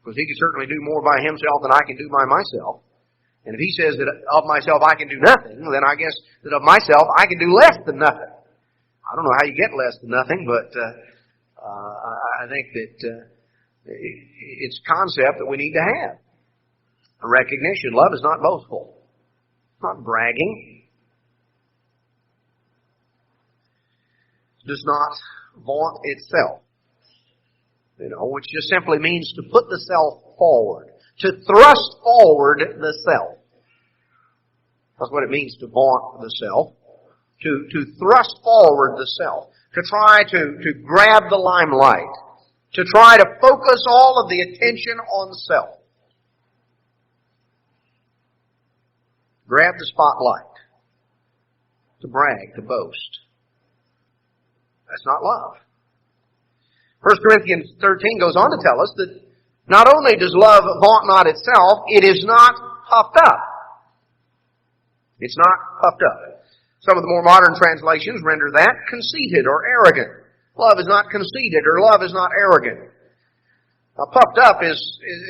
Because He can certainly do more by Himself than I can do by myself. And if He says that of myself I can do nothing, then I guess that of myself I can do less than nothing. I don't know how you get less than nothing, but I think that it's a concept that we need to have. recognition. Love is not boastful. It's not bragging. It does not vaunt itself. Which just simply means to put the self forward. To thrust forward the self. That's what it means to vaunt the self. To thrust forward the self. To try to grab the limelight. To try to focus all of the attention on self. Grab the spotlight. To brag, to boast. That's not love. 1 Corinthians 13 goes on to tell us that not only does love vaunt not itself, it is not puffed up. It's not puffed up. Some of the more modern translations render that conceited or arrogant. Love is not conceited or love is not arrogant. Now, puffed up is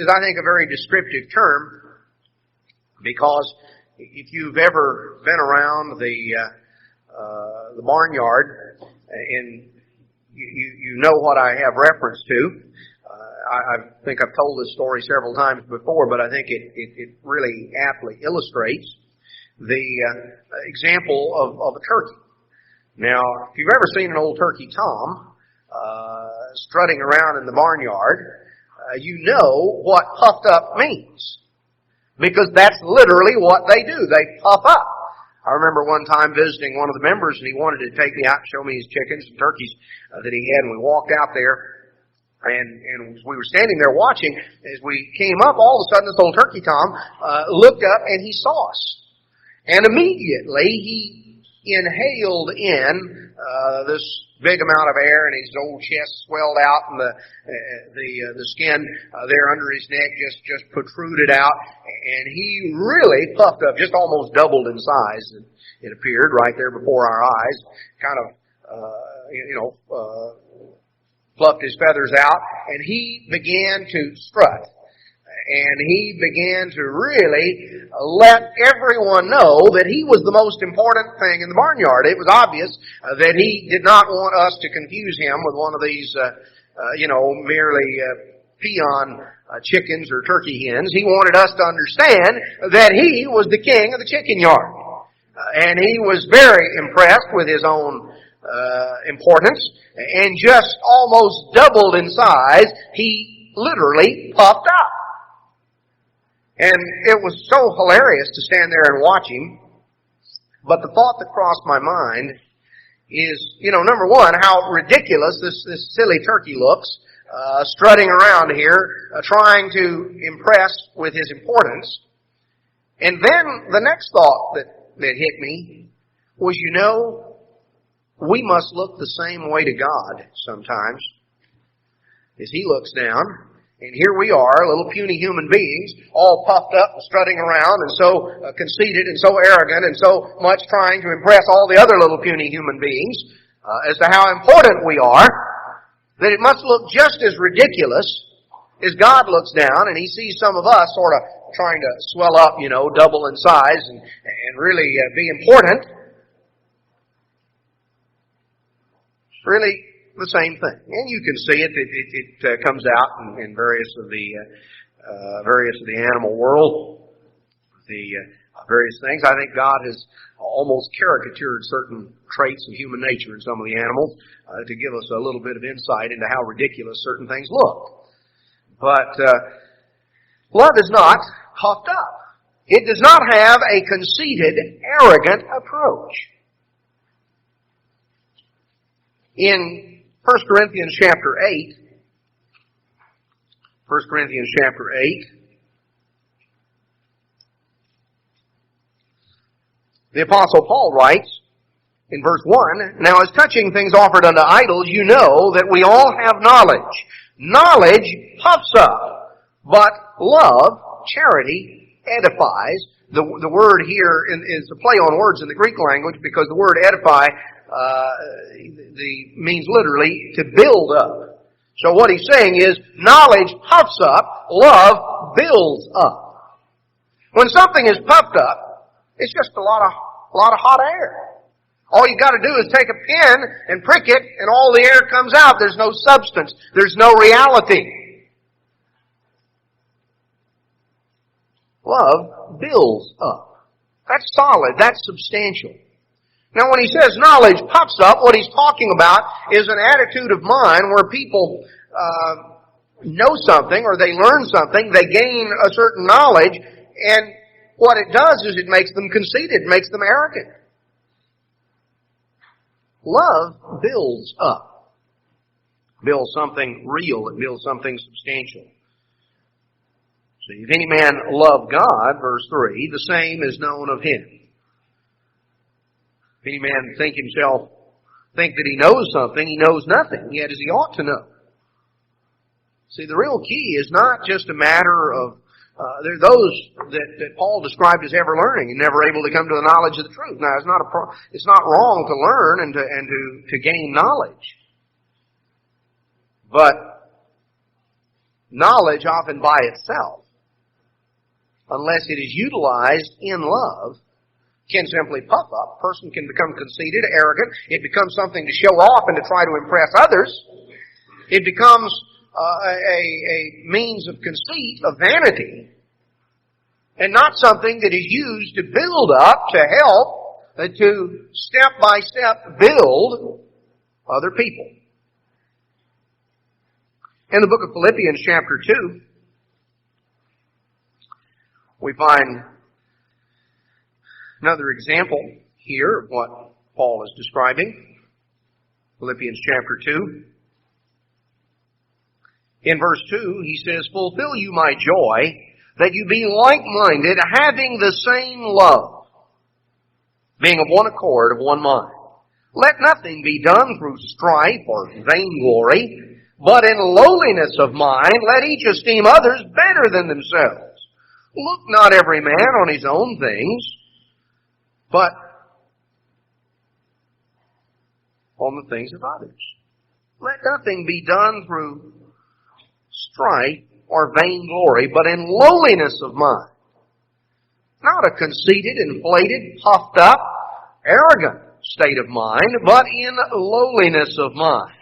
I think, a very descriptive term, because if you've ever been around the barnyard, and you know what I have reference to. I think I've told this story several times before, but I think it really aptly illustrates the example of a turkey. Now, if you've ever seen an old turkey tom strutting around in the barnyard, you know what puffed up means. Because that's literally what they do. They puff up. I remember one time visiting one of the members, and he wanted to take me out and show me his chickens and turkeys that he had, and we walked out there, and we were standing there watching. As we came up, all of a sudden this old turkey tom looked up, and he saw us. And immediately he inhaled in this big amount of air, and his old chest swelled out, and the skin there under his neck just protruded out, and he really puffed up, just almost doubled in size. It appeared right there before our eyes, kind of fluffed his feathers out, and he began to strut. And he began to really let everyone know that he was the most important thing in the barnyard. It was obvious that he did not want us to confuse him with one of these, merely peon chickens or turkey hens. He wanted us to understand that he was the king of the chicken yard. And he was very impressed with his own importance, and just almost doubled in size. He literally puffed up. And it was so hilarious to stand there and watch him. But the thought that crossed my mind is, number one, how ridiculous this silly turkey looks, strutting around here, trying to impress with his importance. And then the next thought that hit me was, we must look the same way to God sometimes as He looks down. And here we are, little puny human beings, all puffed up and strutting around and so conceited and so arrogant and so much trying to impress all the other little puny human beings as to how important we are, that it must look just as ridiculous as God looks down and He sees some of us sort of trying to swell up, double in size and really be important. Really the same thing. And you can see it. It comes out in various of the animal world, the various things. I think God has almost caricatured certain traits of human nature in some of the animals to give us a little bit of insight into how ridiculous certain things look. But love is not puffed up. It does not have a conceited, arrogant approach. In 1 Corinthians chapter 8, the Apostle Paul writes in verse 1, "Now as touching things offered unto idols, you know that we all have knowledge. Knowledge puffs up, but love, charity, edifies." The word here is a play on words in the Greek language, because the word edify means literally to build up. So what he's saying is, knowledge puffs up, love builds up. When something is puffed up, it's just a lot of hot air. All you got to do is take a pen and prick it, and all the air comes out. There's no substance. There's no reality. Love builds up. That's solid. That's substantial. Now when he says knowledge puffs up, what he's talking about is an attitude of mind where people know something or they learn something, they gain a certain knowledge, and what it does is it makes them conceited, it makes them arrogant. Love builds up. Builds something real. It builds something substantial. See, if any man love God, verse 3, the same is known of him. If any man think that he knows something, he knows nothing, yet as he ought to know. See, the real key is not just a matter of, there are those that Paul described as ever learning and never able to come to the knowledge of the truth. Now, it's not wrong to learn and to gain knowledge. But knowledge often by itself, unless it is utilized in love, can simply puff up. A person can become conceited, arrogant. It becomes something to show off and to try to impress others. It becomes a means of conceit, of vanity, and not something that is used to build up, to help, to step by step build other people. In the book of Philippians chapter 2, we find another example here of what Paul is describing. Philippians chapter 2. In verse 2, he says, "Fulfill you my joy, that you be like-minded, having the same love, being of one accord, of one mind. Let nothing be done through strife or vainglory, but in lowliness of mind, let each esteem others better than themselves. Look not every man on his own things, but on the things of others. Let nothing be done through strife or vainglory, but in lowliness of mind." Not a conceited, inflated, puffed up, arrogant state of mind, but in lowliness of mind.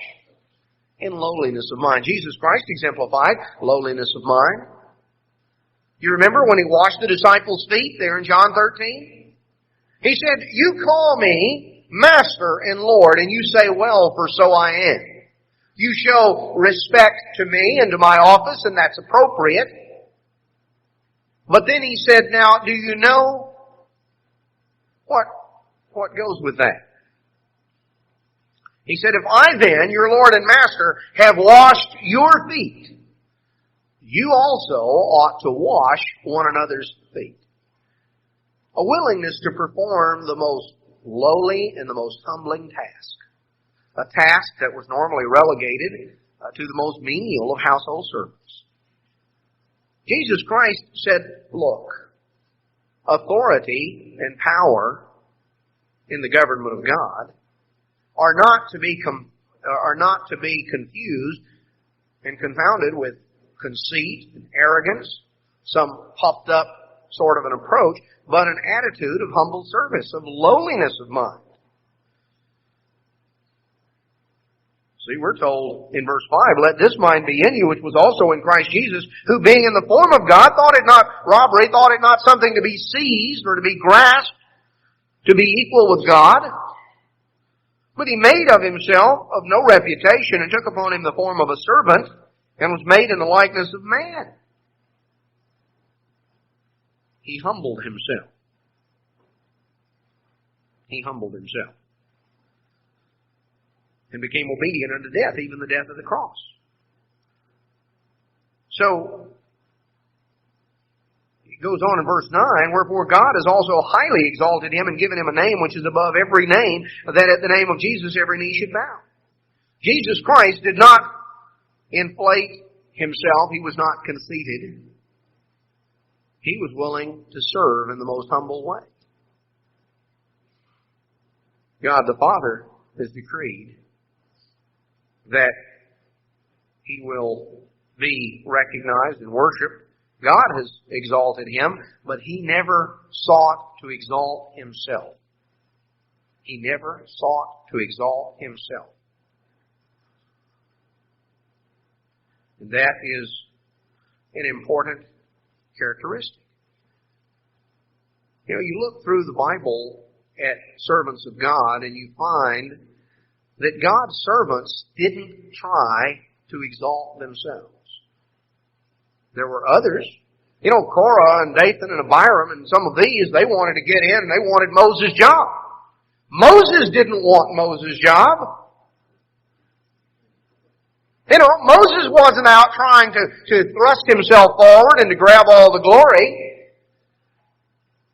In lowliness of mind. Jesus Christ exemplified lowliness of mind. You remember when he washed the disciples' feet there in John 13? He said, "You call me Master and Lord, and you say, well, for so I am. You show respect to me and to my office, and that's appropriate." But then he said, "Now, do you know what goes with that?" He said, "If I then, your Lord and Master, have washed your feet, you also ought to wash one another's feet." A willingness to perform the most lowly and the most humbling task. A task that was normally relegated to the most menial of household servants. Jesus Christ said, "Look, authority and power in the government of God are not to be confused and confounded with conceit and arrogance, some puffed up sort of an approach, but an attitude of humble service, of lowliness of mind." See, we're told in verse 5, "Let this mind be in you, which was also in Christ Jesus, who being in the form of God, thought it not robbery, thought it not something to be seized or to be grasped, to be equal with God. But he made of himself of no reputation, and took upon him the form of a servant, and was made in the likeness of man." He humbled himself. He humbled himself. And became obedient unto death, even the death of the cross. So, it goes on in verse 9, "Wherefore God has also highly exalted him, and given him a name which is above every name, that at the name of Jesus every knee should bow." Jesus Christ did not inflate himself. He was not conceited. He was willing to serve in the most humble way. God the Father has decreed that he will be recognized and worshiped. God has exalted him, but he never sought to exalt himself. He never sought to exalt himself. And that is an important characteristic. You know, you look through the Bible at servants of God and you find that God's servants didn't try to exalt themselves. There were others. You know, Korah and Dathan and Abiram and some of these, they wanted to get in and they wanted Moses' job. Moses didn't want Moses' job. You know, Moses wasn't out trying to thrust himself forward and to grab all the glory.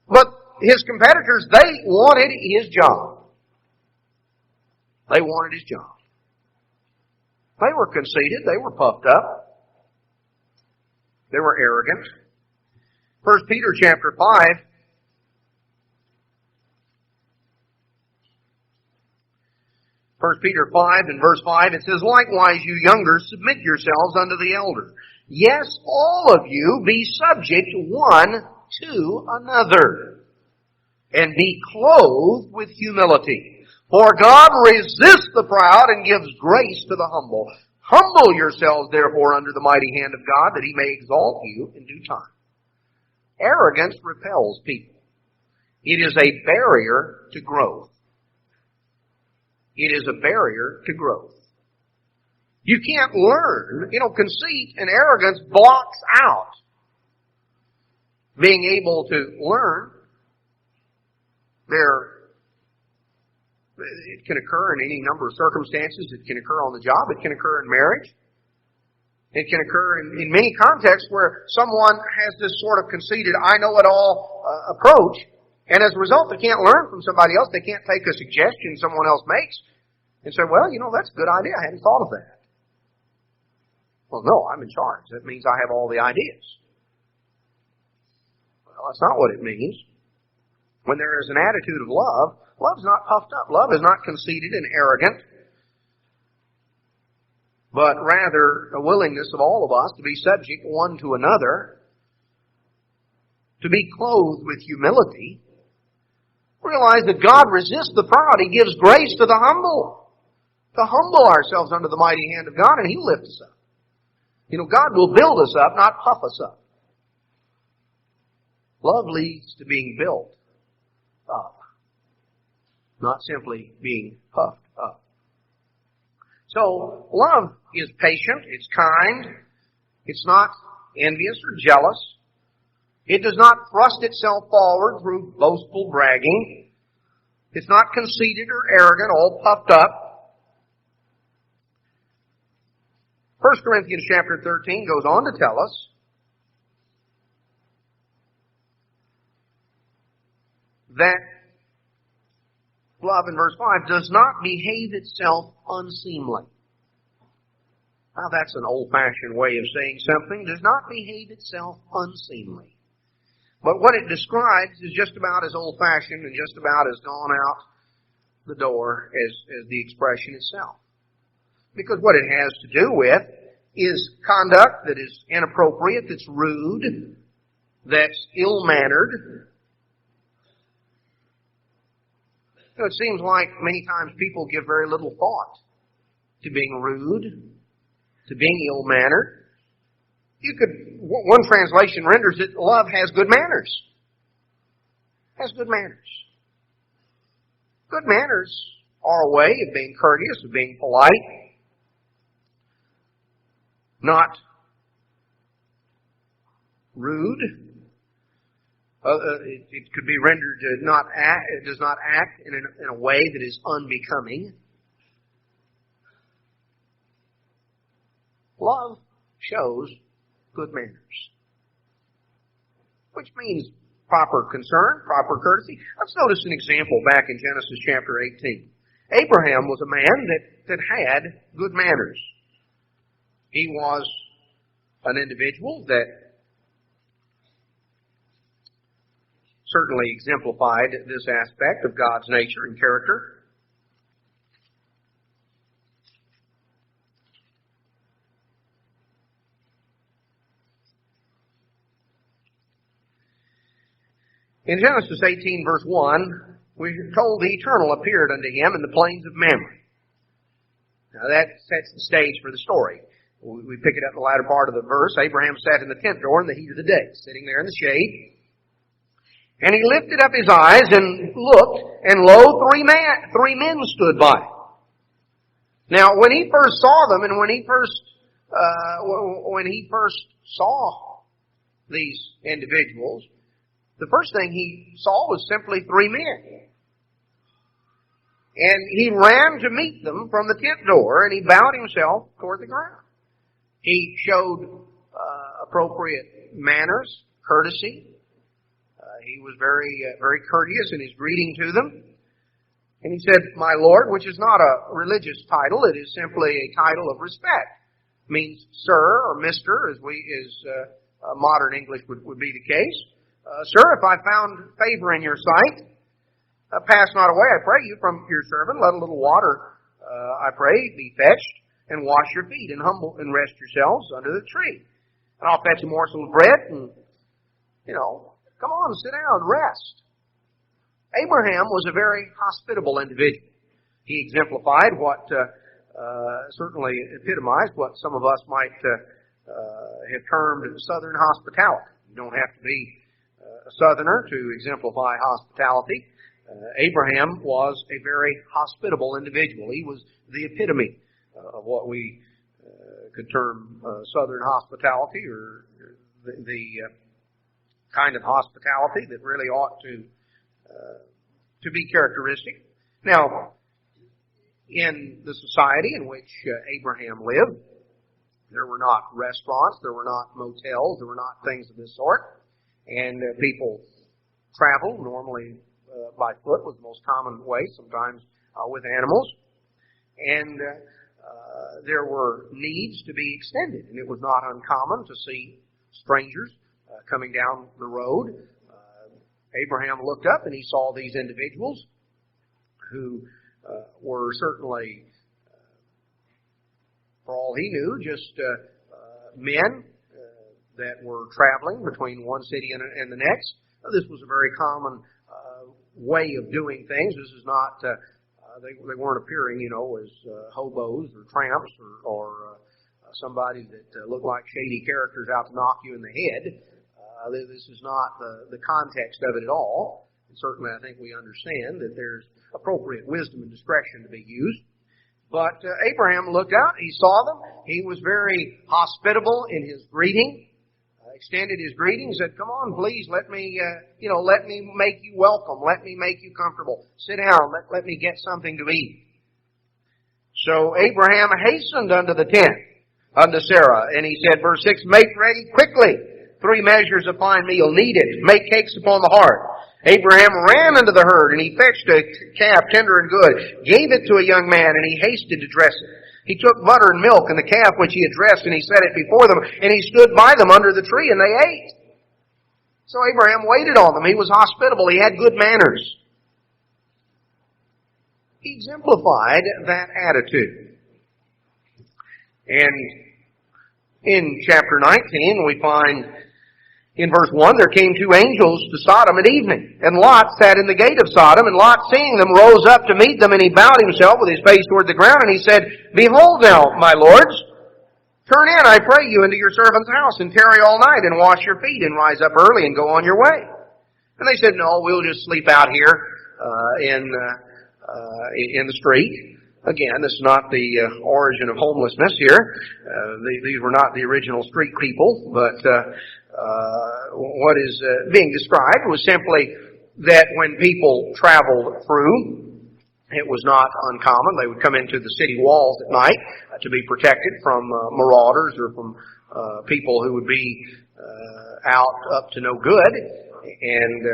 But his competitors, they wanted his job. They wanted his job. They were conceited. They were puffed up. They were arrogant. 1 Peter chapter 5. 1 Peter 5 and verse 5, it says, "Likewise, you younger, submit yourselves unto the elder. Yes, all of you be subject one to another, and be clothed with humility. For God resists the proud and gives grace to the humble. Humble yourselves, therefore, under the mighty hand of God, that He may exalt you in due time." Arrogance repels people. It is a barrier to growth. It is a barrier to growth. You can't learn. You know, conceit and arrogance blocks out being able to learn. It can occur in any number of circumstances. It can occur on the job. It can occur in marriage. It can occur in many contexts where someone has this sort of conceited, I-know-it-all approach, and as a result, they can't learn from somebody else. They can't take a suggestion someone else makes and say, well, you know, that's a good idea. I hadn't thought of that. Well, no, I'm in charge. That means I have all the ideas. Well, that's not what it means. When there is an attitude of love, love's not puffed up. Love is not conceited and arrogant, but rather a willingness of all of us to be subject one to another, to be clothed with humility. Realize that God resists the proud. He gives grace to the humble. To humble ourselves under the mighty hand of God, and He'll lift us up. You know, God will build us up, not puff us up. Love leads to being built up, not simply being puffed up. So, love is patient, it's kind, it's not envious or jealous. It does not thrust itself forward through boastful bragging. It's not conceited or arrogant, all puffed up. 1 Corinthians chapter 13 goes on to tell us that love, in verse 5, does not behave itself unseemly. Now that's an old-fashioned way of saying something. Does not behave itself unseemly. But what it describes is just about as old-fashioned and just about as gone out the door as the expression itself. Because what it has to do with is conduct that is inappropriate, that's rude, that's ill-mannered. You know, it seems like many times people give very little thought to being rude, to being ill-mannered. One translation renders it, love has good manners. Has good manners. Good manners are a way of being courteous, of being polite, not rude. It could be rendered it does not act in a way that is unbecoming. Love shows good manners, which means proper concern, proper courtesy. Let's notice an example back in Genesis chapter 18. Abraham was a man that had good manners. He was an individual that certainly exemplified this aspect of God's nature and character. In Genesis 18, verse 1, we're told the Eternal appeared unto him in the plains of Mamre. Now that sets the stage for the story. We pick it up in the latter part of the verse. Abraham sat in the tent door in the heat of the day, sitting there in the shade. And he lifted up his eyes and looked, and lo, three men stood by. Now, when he first saw them, and when he first saw these individuals, the first thing he saw was simply three men. And he ran to meet them from the tent door, and he bowed himself toward the ground. He showed appropriate manners, courtesy. He was very courteous in his greeting to them. And he said, "My Lord," which is not a religious title, it is simply a title of respect. It means sir or mister, as modern English would be the case. "Sir, if I found favor in your sight, pass not away, I pray you, from your servant. Let a little water, I pray, be fetched, and wash your feet, and rest yourselves under the tree. And I'll fetch a morsel of bread, and, come on, sit down, rest." Abraham was a very hospitable individual. He exemplified what certainly epitomized what some of us might have termed Southern hospitality. You don't have to be a Southerner to exemplify hospitality. Abraham was a very hospitable individual. He was the epitome of what we could term Southern hospitality, or the kind of hospitality that really ought to be characteristic. Now, in the society in which Abraham lived, there were not restaurants, there were not motels, there were not things of this sort, and people traveled. Normally by foot was the most common way, sometimes with animals, and there were needs to be extended, and it was not uncommon to see strangers coming down the road. Abraham looked up and he saw these individuals who were certainly, for all he knew, just men that were traveling between one city and the next. This was a very common way of doing things. This is not, they weren't appearing, as hobos or tramps or somebody that looked like shady characters out to knock you in the head. This is not the context of it at all. And certainly I think we understand that there's appropriate wisdom and discretion to be used. But Abraham looked out, he saw them, he was very hospitable in his greeting, extended his greeting, said, "Come on, please, let me make you welcome, let me make you comfortable. Sit down, let me get something to eat." So Abraham hastened unto the tent, unto Sarah, and he said, verse 6, "Make ready quickly 3 measures of fine meal, knead it, make cakes upon the hearth." Abraham ran unto the herd, and he fetched a calf tender and good, gave it to a young man, and he hasted to dress it. He took butter and milk and the calf which he had dressed, and he set it before them, and he stood by them under the tree, and they ate. So Abraham waited on them. He was hospitable. He had good manners. He exemplified that attitude. And in chapter 19, we find in verse 1, "There came 2 angels to Sodom at evening, and Lot sat in the gate of Sodom, and Lot, seeing them, rose up to meet them, and he bowed himself with his face toward the ground, and he said, Behold now, my lords, turn in, I pray you, into your servant's house, and tarry all night, and wash your feet, and rise up early, and go on your way." And they said, "No, we'll just sleep out here in the street." Again, this is not the origin of homelessness here. These were not the original street people, but what is being described was simply that when people traveled through, it was not uncommon. They would come into the city walls at night to be protected from marauders or from people who would be out up to no good. And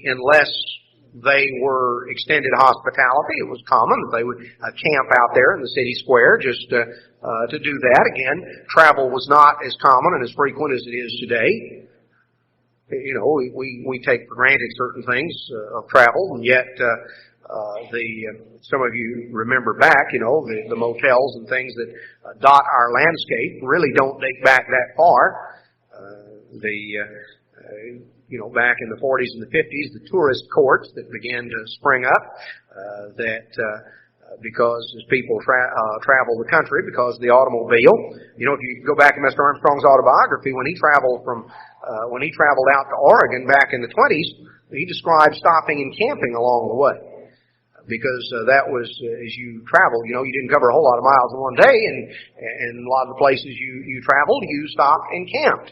unless they were extended hospitality, it was common that they would camp out there in the city square just to do that. Again, travel was not as common and as frequent as it is today. We take for granted certain things of travel, and yet some of you remember back, the motels and things that dot our landscape really don't date back that far. Back in the 40s and the 50s, the tourist courts that began to spring up that because as people travel the country, because of the automobile. You know, if you go back to Mr. Armstrong's autobiography, when he traveled out to Oregon back in the 20s, he described stopping and camping along the way. Because that was, as you traveled, you know, you didn't cover a whole lot of miles in one day, and a lot of the places you traveled, you stopped and camped.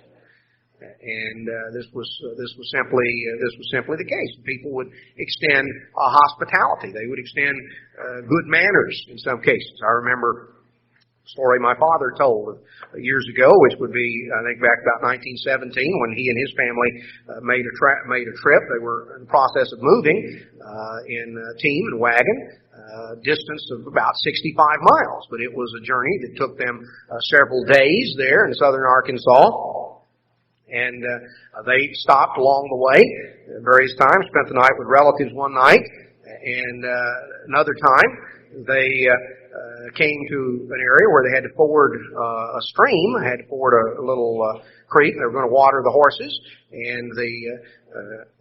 And this was simply the case. People would extend hospitality. They would extend good manners in some cases. I remember a story my father told years ago, which would be, I think, back about 1917, when he and his family made a trip. They were in the process of moving in a team and wagon, distance of about 65 miles. But it was a journey that took them several days there in southern Arkansas. And they stopped along the way at various times, spent the night with relatives one night, and another time they came to an area where they had to ford a stream, had to ford a little creek. They were going to water the horses, and the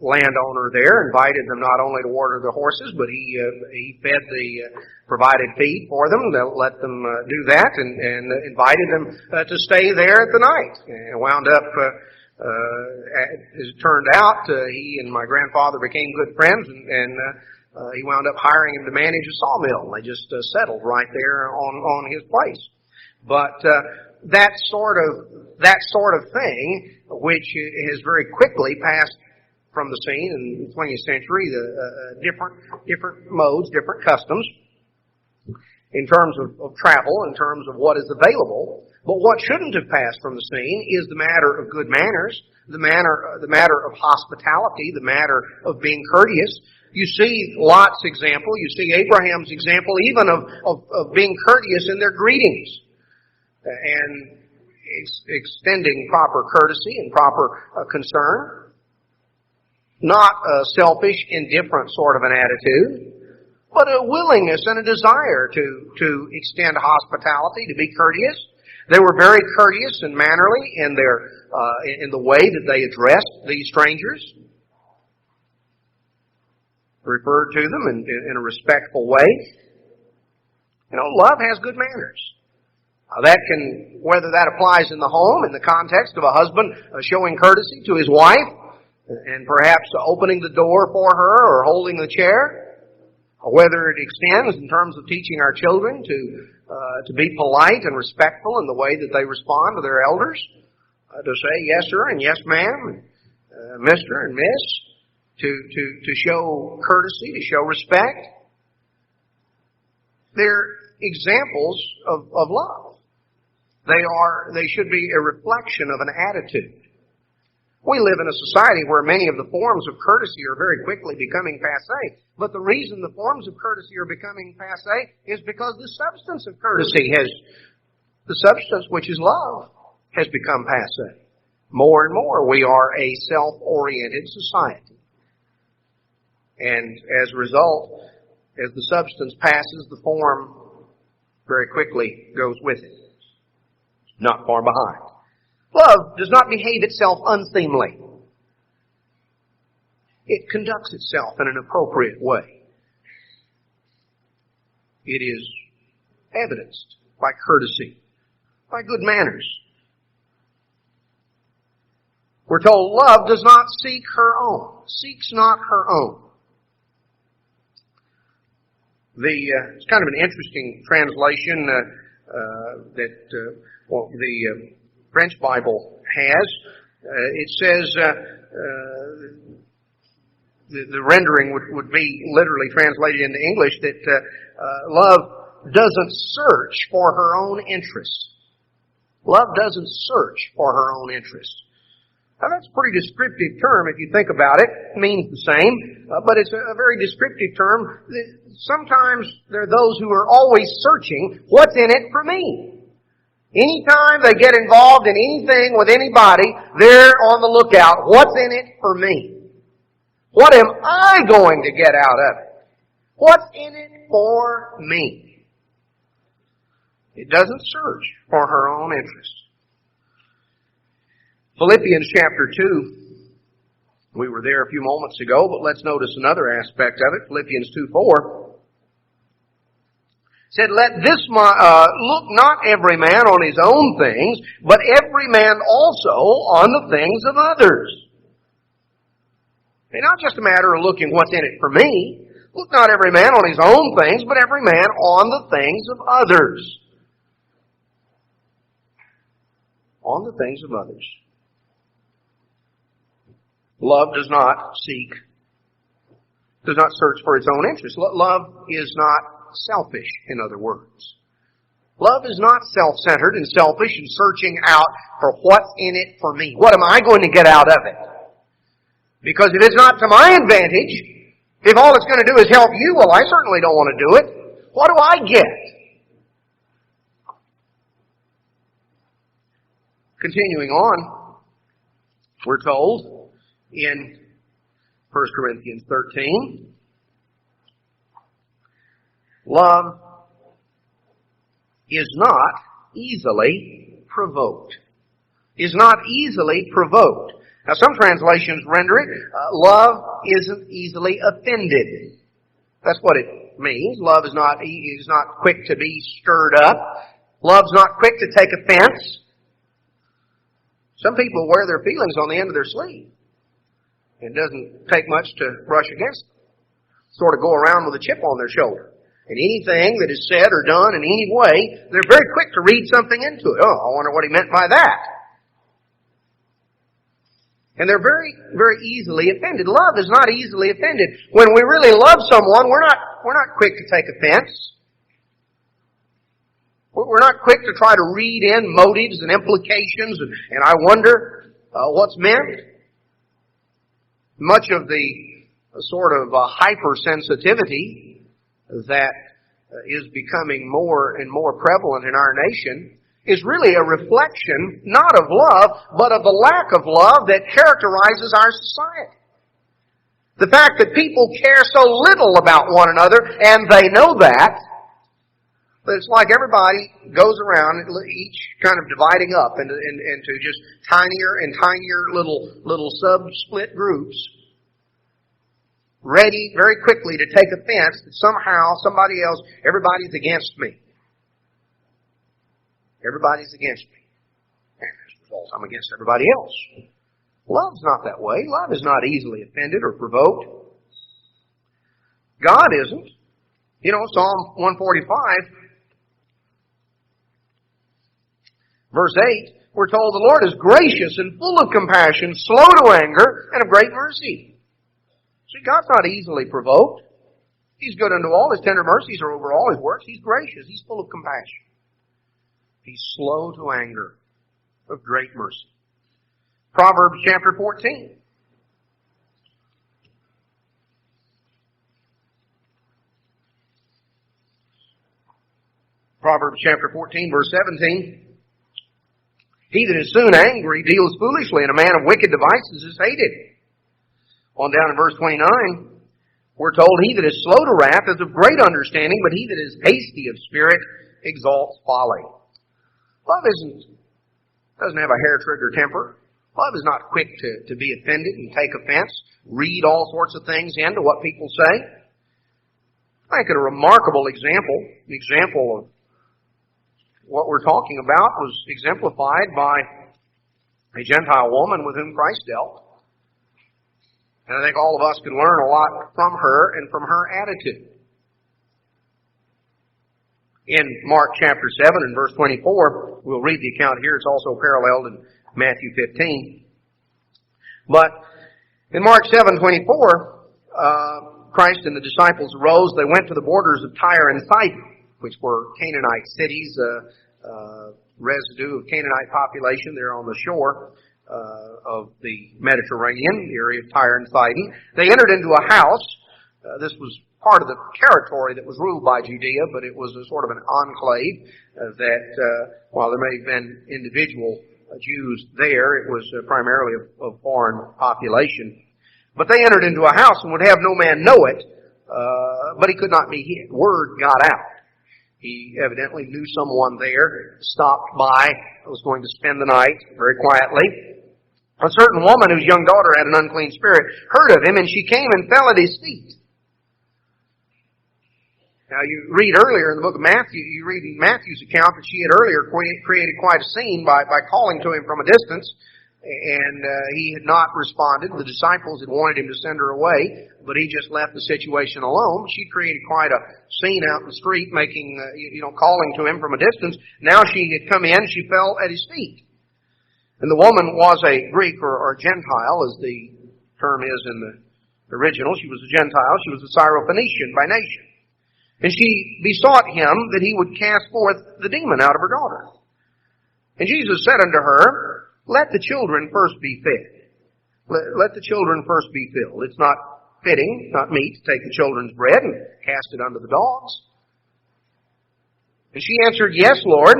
landowner there invited them not only to water the horses, but he fed the provided feed for them, let them do that, and invited them to stay there at the night. And wound up, as it turned out, he and my grandfather became good friends, and he wound up hiring him to manage a sawmill. They just settled right there on his place. But that sort of thing, which has very quickly passed from the scene in the 20th century, the different modes, different customs, in terms of travel, in terms of what is available. But what shouldn't have passed from the scene is the matter of good manners, the matter of hospitality, the matter of being courteous. You see Lot's example, you see Abraham's example, even of being courteous in their greetings, and extending proper courtesy and proper concern. Not a selfish, indifferent sort of an attitude, but a willingness and a desire to extend hospitality, to be courteous. They were very courteous and mannerly in the way that they addressed these strangers. Referred to them in a respectful way. You know, love has good manners. Whether that applies in the home, in the context of a husband showing courtesy to his wife, and perhaps opening the door for her or holding the chair, or whether it extends in terms of teaching our children to be polite and respectful in the way that they respond to their elders, to say yes sir and yes ma'am, Mr. and Miss, to show courtesy, to show respect. They're examples of love. They should be a reflection of an attitude. We live in a society where many of the forms of courtesy are very quickly becoming passé. But the reason the forms of courtesy are becoming passé is because the substance of courtesy the substance which is love, has become passé. More and more, we are a self-oriented society. And as a result, as the substance passes, the form very quickly goes with it. Not far behind. Love does not behave itself unseemly. It conducts itself in an appropriate way. It is evidenced by courtesy, by good manners. We're told love does not seek her own, seeks not her own. It's kind of an interesting translation that the French Bible has. It says, the rendering would be literally translated into English, that love doesn't search for her own interests. Love doesn't search for her own interests. Now that's a pretty descriptive term if you think about it. It means the same, but it's a very descriptive term. Sometimes there are those who are always searching, what's in it for me? Anytime they get involved in anything with anybody, they're on the lookout. What's in it for me? What am I going to get out of it? What's in it for me? It doesn't search for her own interests. Philippians chapter 2. We were there a few moments ago, but let's notice another aspect of it. Philippians 2:4. said, let this look not every man on his own things, but every man also on the things of others. It's not just a matter of looking what's in it for me. Look not every man on his own things, but every man on the things of others. On the things of others. Love does not search for its own interest. Love is not selfish, in other words. Love is not self-centered and selfish and searching out for what's in it for me. What am I going to get out of it? Because if it's not to my advantage, if all it's going to do is help you, well, I certainly don't want to do it. What do I get? Continuing on, we're told in 1 Corinthians 13, love is not easily provoked. Is not easily provoked. Now some translations render it, love isn't easily offended. That's what it means. Love is not quick to be stirred up. Love's not quick to take offense. Some people wear their feelings on the end of their sleeve. It doesn't take much to brush against them. Sort of go around with a chip on their shoulder. And anything that is said or done in any way, they're very quick to read something into it. Oh, I wonder what he meant by that. And they're very, very easily offended. Love is not easily offended. When we really love someone, we're not quick to take offense. We're not quick to try to read in motives and implications, and I wonder what's meant. Much of the sort of hypersensitivity that is becoming more and more prevalent in our nation is really a reflection not of love, but of the lack of love that characterizes our society. The fact that people care so little about one another, and they know that it's like everybody goes around, each kind of dividing up into just tinier and tinier little sub-split groups, ready very quickly to take offense that somehow somebody else, everybody's against me. Everybody's against me. And as a result, I'm against everybody else. Love's not that way. Love is not easily offended or provoked. God isn't. You know, Psalm 145, verse 8, we're told the Lord is gracious and full of compassion, slow to anger, and of great mercy. See, God's not easily provoked. He's good unto all. His tender mercies are over all His works. He's gracious. He's full of compassion. He's slow to anger, of great mercy. Proverbs chapter 14. Proverbs chapter 14, verse 17. He that is soon angry deals foolishly, and a man of wicked devices is hated. On down in verse 29, we're told, he that is slow to wrath is of great understanding, but he that is hasty of spirit exalts folly. Love doesn't have a hair-trigger temper. Love is not quick to be offended and take offense, read all sorts of things into what people say. I think a remarkable example of what we're talking about was exemplified by a Gentile woman with whom Christ dealt. And I think all of us can learn a lot from her and from her attitude. In Mark chapter 7 and verse 24, we'll read the account here. It's also paralleled in Matthew 15. But in Mark 7:24, Christ and the disciples arose. They went to the borders of Tyre and Sidon, which were Canaanite cities, residue of Canaanite population there on the shore of the Mediterranean, the area of Tyre and Sidon. They entered into a house. This was part of the territory that was ruled by Judea, but it was a sort of an enclave that, while there may have been individual Jews there, it was primarily of foreign population. But they entered into a house and would have no man know it, but he could not be hid. Word got out. He evidently knew someone there, stopped by, was going to spend the night very quietly. A certain woman whose young daughter had an unclean spirit heard of him, and she came and fell at his feet. Now, you read earlier in the book of Matthew, you read in Matthew's account that she had earlier created quite a scene by calling to him from a distance, and he had not responded. The disciples had wanted him to send her away, but he just left the situation alone. She created quite a scene out in the street, making, calling to him from a distance. Now she had come in, she fell at his feet. And the woman was a Greek or Gentile, as the term is in the original. She was a Gentile. She was a Syrophoenician by nation. And she besought him that he would cast forth the demon out of her daughter. And Jesus said unto her, let the children first be fed. Let the children first be filled. It's not fitting, not meet, to take the children's bread and cast it unto the dogs. And she answered, yes, Lord,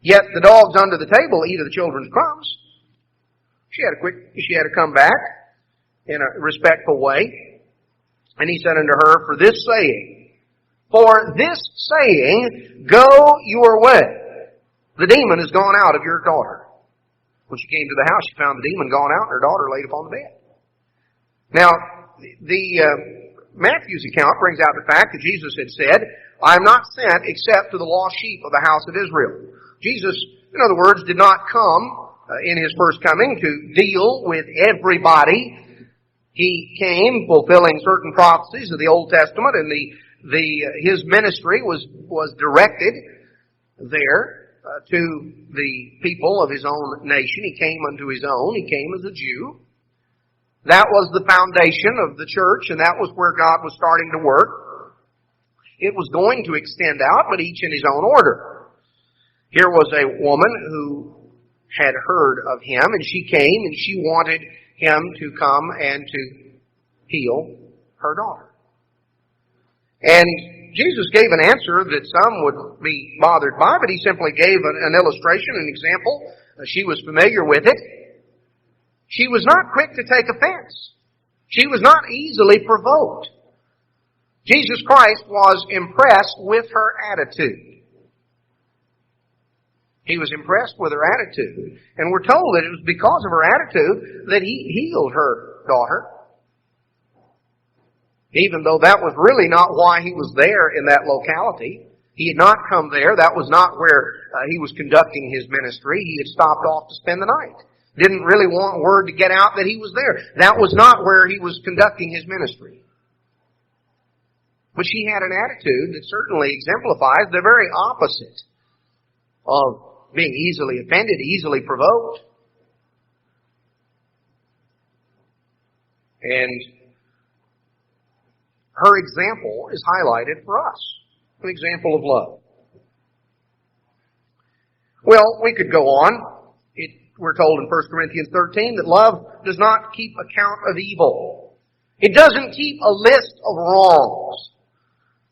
yet the dogs under the table eat of the children's crumbs. She had to come back in a respectful way. And he said unto her, for this saying, go your way. The demon is gone out of your daughter. When she came to the house, she found the demon gone out and her daughter laid upon the bed. Now, Matthew's account brings out the fact that Jesus had said, I am not sent except to the lost sheep of the house of Israel. Jesus, in other words, did not come in His first coming to deal with everybody. He came fulfilling certain prophecies of the Old Testament, and His ministry was directed there to the people of His own nation. He came unto His own. He came as a Jew. That was the foundation of the church, and that was where God was starting to work. It was going to extend out, but each in His own order. Here was a woman who had heard of Him, and she came, and she wanted Him to come and to heal her daughter. And Jesus gave an answer that some would be bothered by, but He simply gave an illustration, an example. She was familiar with it. She was not quick to take offense. She was not easily provoked. Jesus Christ was impressed with her attitude. He was impressed with her attitude. And we're told that it was because of her attitude that He healed her daughter. Even though that was really not why He was there in that locality. He had not come there. That was not where He was conducting His ministry. He had stopped off to spend the night. Didn't really want word to get out that He was there. That was not where He was conducting His ministry. But she had an attitude that certainly exemplifies the very opposite of being easily offended, easily provoked. And her example is highlighted for us. An example of love. Well, we could go on. We're told in 1 Corinthians 13 that love does not keep account of evil. It doesn't keep a list of wrongs.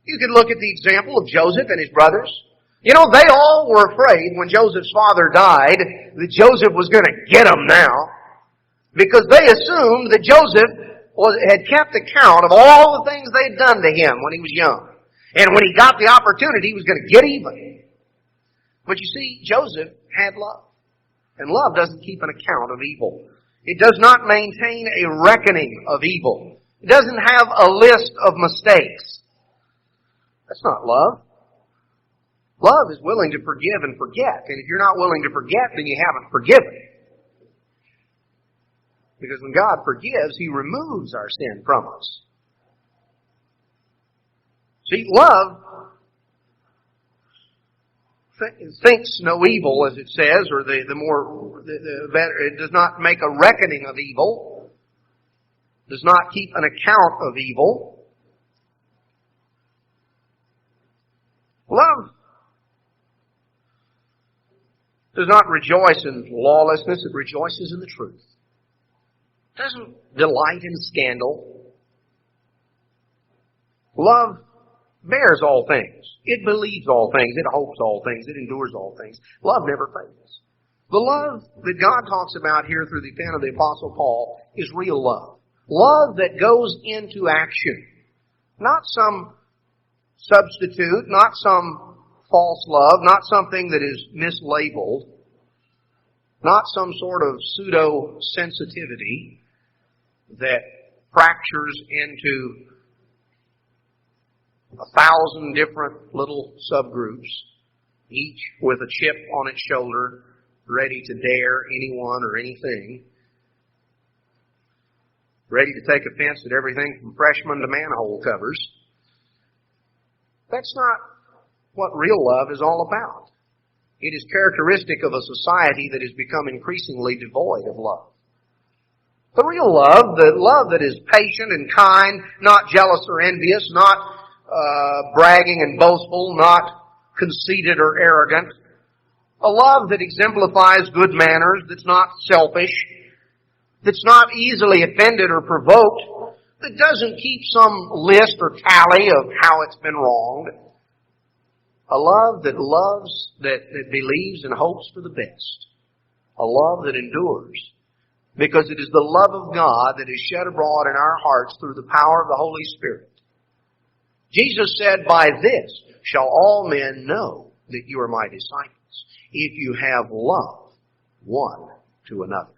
You could look at the example of Joseph and his brothers. They all were afraid when Joseph's father died that Joseph was going to get them now, because they assumed that Joseph had kept account of all the things they had done to him when he was young. And when he got the opportunity, he was going to get even. But you see, Joseph had love. And love doesn't keep an account of evil. It does not maintain a reckoning of evil. It doesn't have a list of mistakes. That's not love. Love is willing to forgive and forget. And if you're not willing to forget, then you haven't forgiven. Because when God forgives, He removes our sin from us. See, love thinks no evil, as it says, or the better. It does not make a reckoning of evil. Does not keep an account of evil. Love does not rejoice in lawlessness. It rejoices in the truth. It doesn't delight in scandal. Love bears all things. It believes all things. It hopes all things. It endures all things. Love never fails. The love that God talks about here through the pen of the Apostle Paul is real love. Love that goes into action. Not some substitute, not some false love, not something that is mislabeled, not some sort of pseudo-sensitivity that fractures into 1,000 different little subgroups, each with a chip on its shoulder, ready to dare anyone or anything, ready to take offense at everything from freshmen to manhole covers. That's not what real love is all about. It is characteristic of a society that has become increasingly devoid of love. The real love, the love that is patient and kind, not jealous or envious, not bragging and boastful, not conceited or arrogant. A love that exemplifies good manners, that's not selfish, that's not easily offended or provoked, that doesn't keep some list or tally of how it's been wronged. A love that loves, that believes and hopes for the best. A love that endures. Because it is the love of God that is shed abroad in our hearts through the power of the Holy Spirit. Jesus said, "By this shall all men know that you are my disciples, if you have love one to another."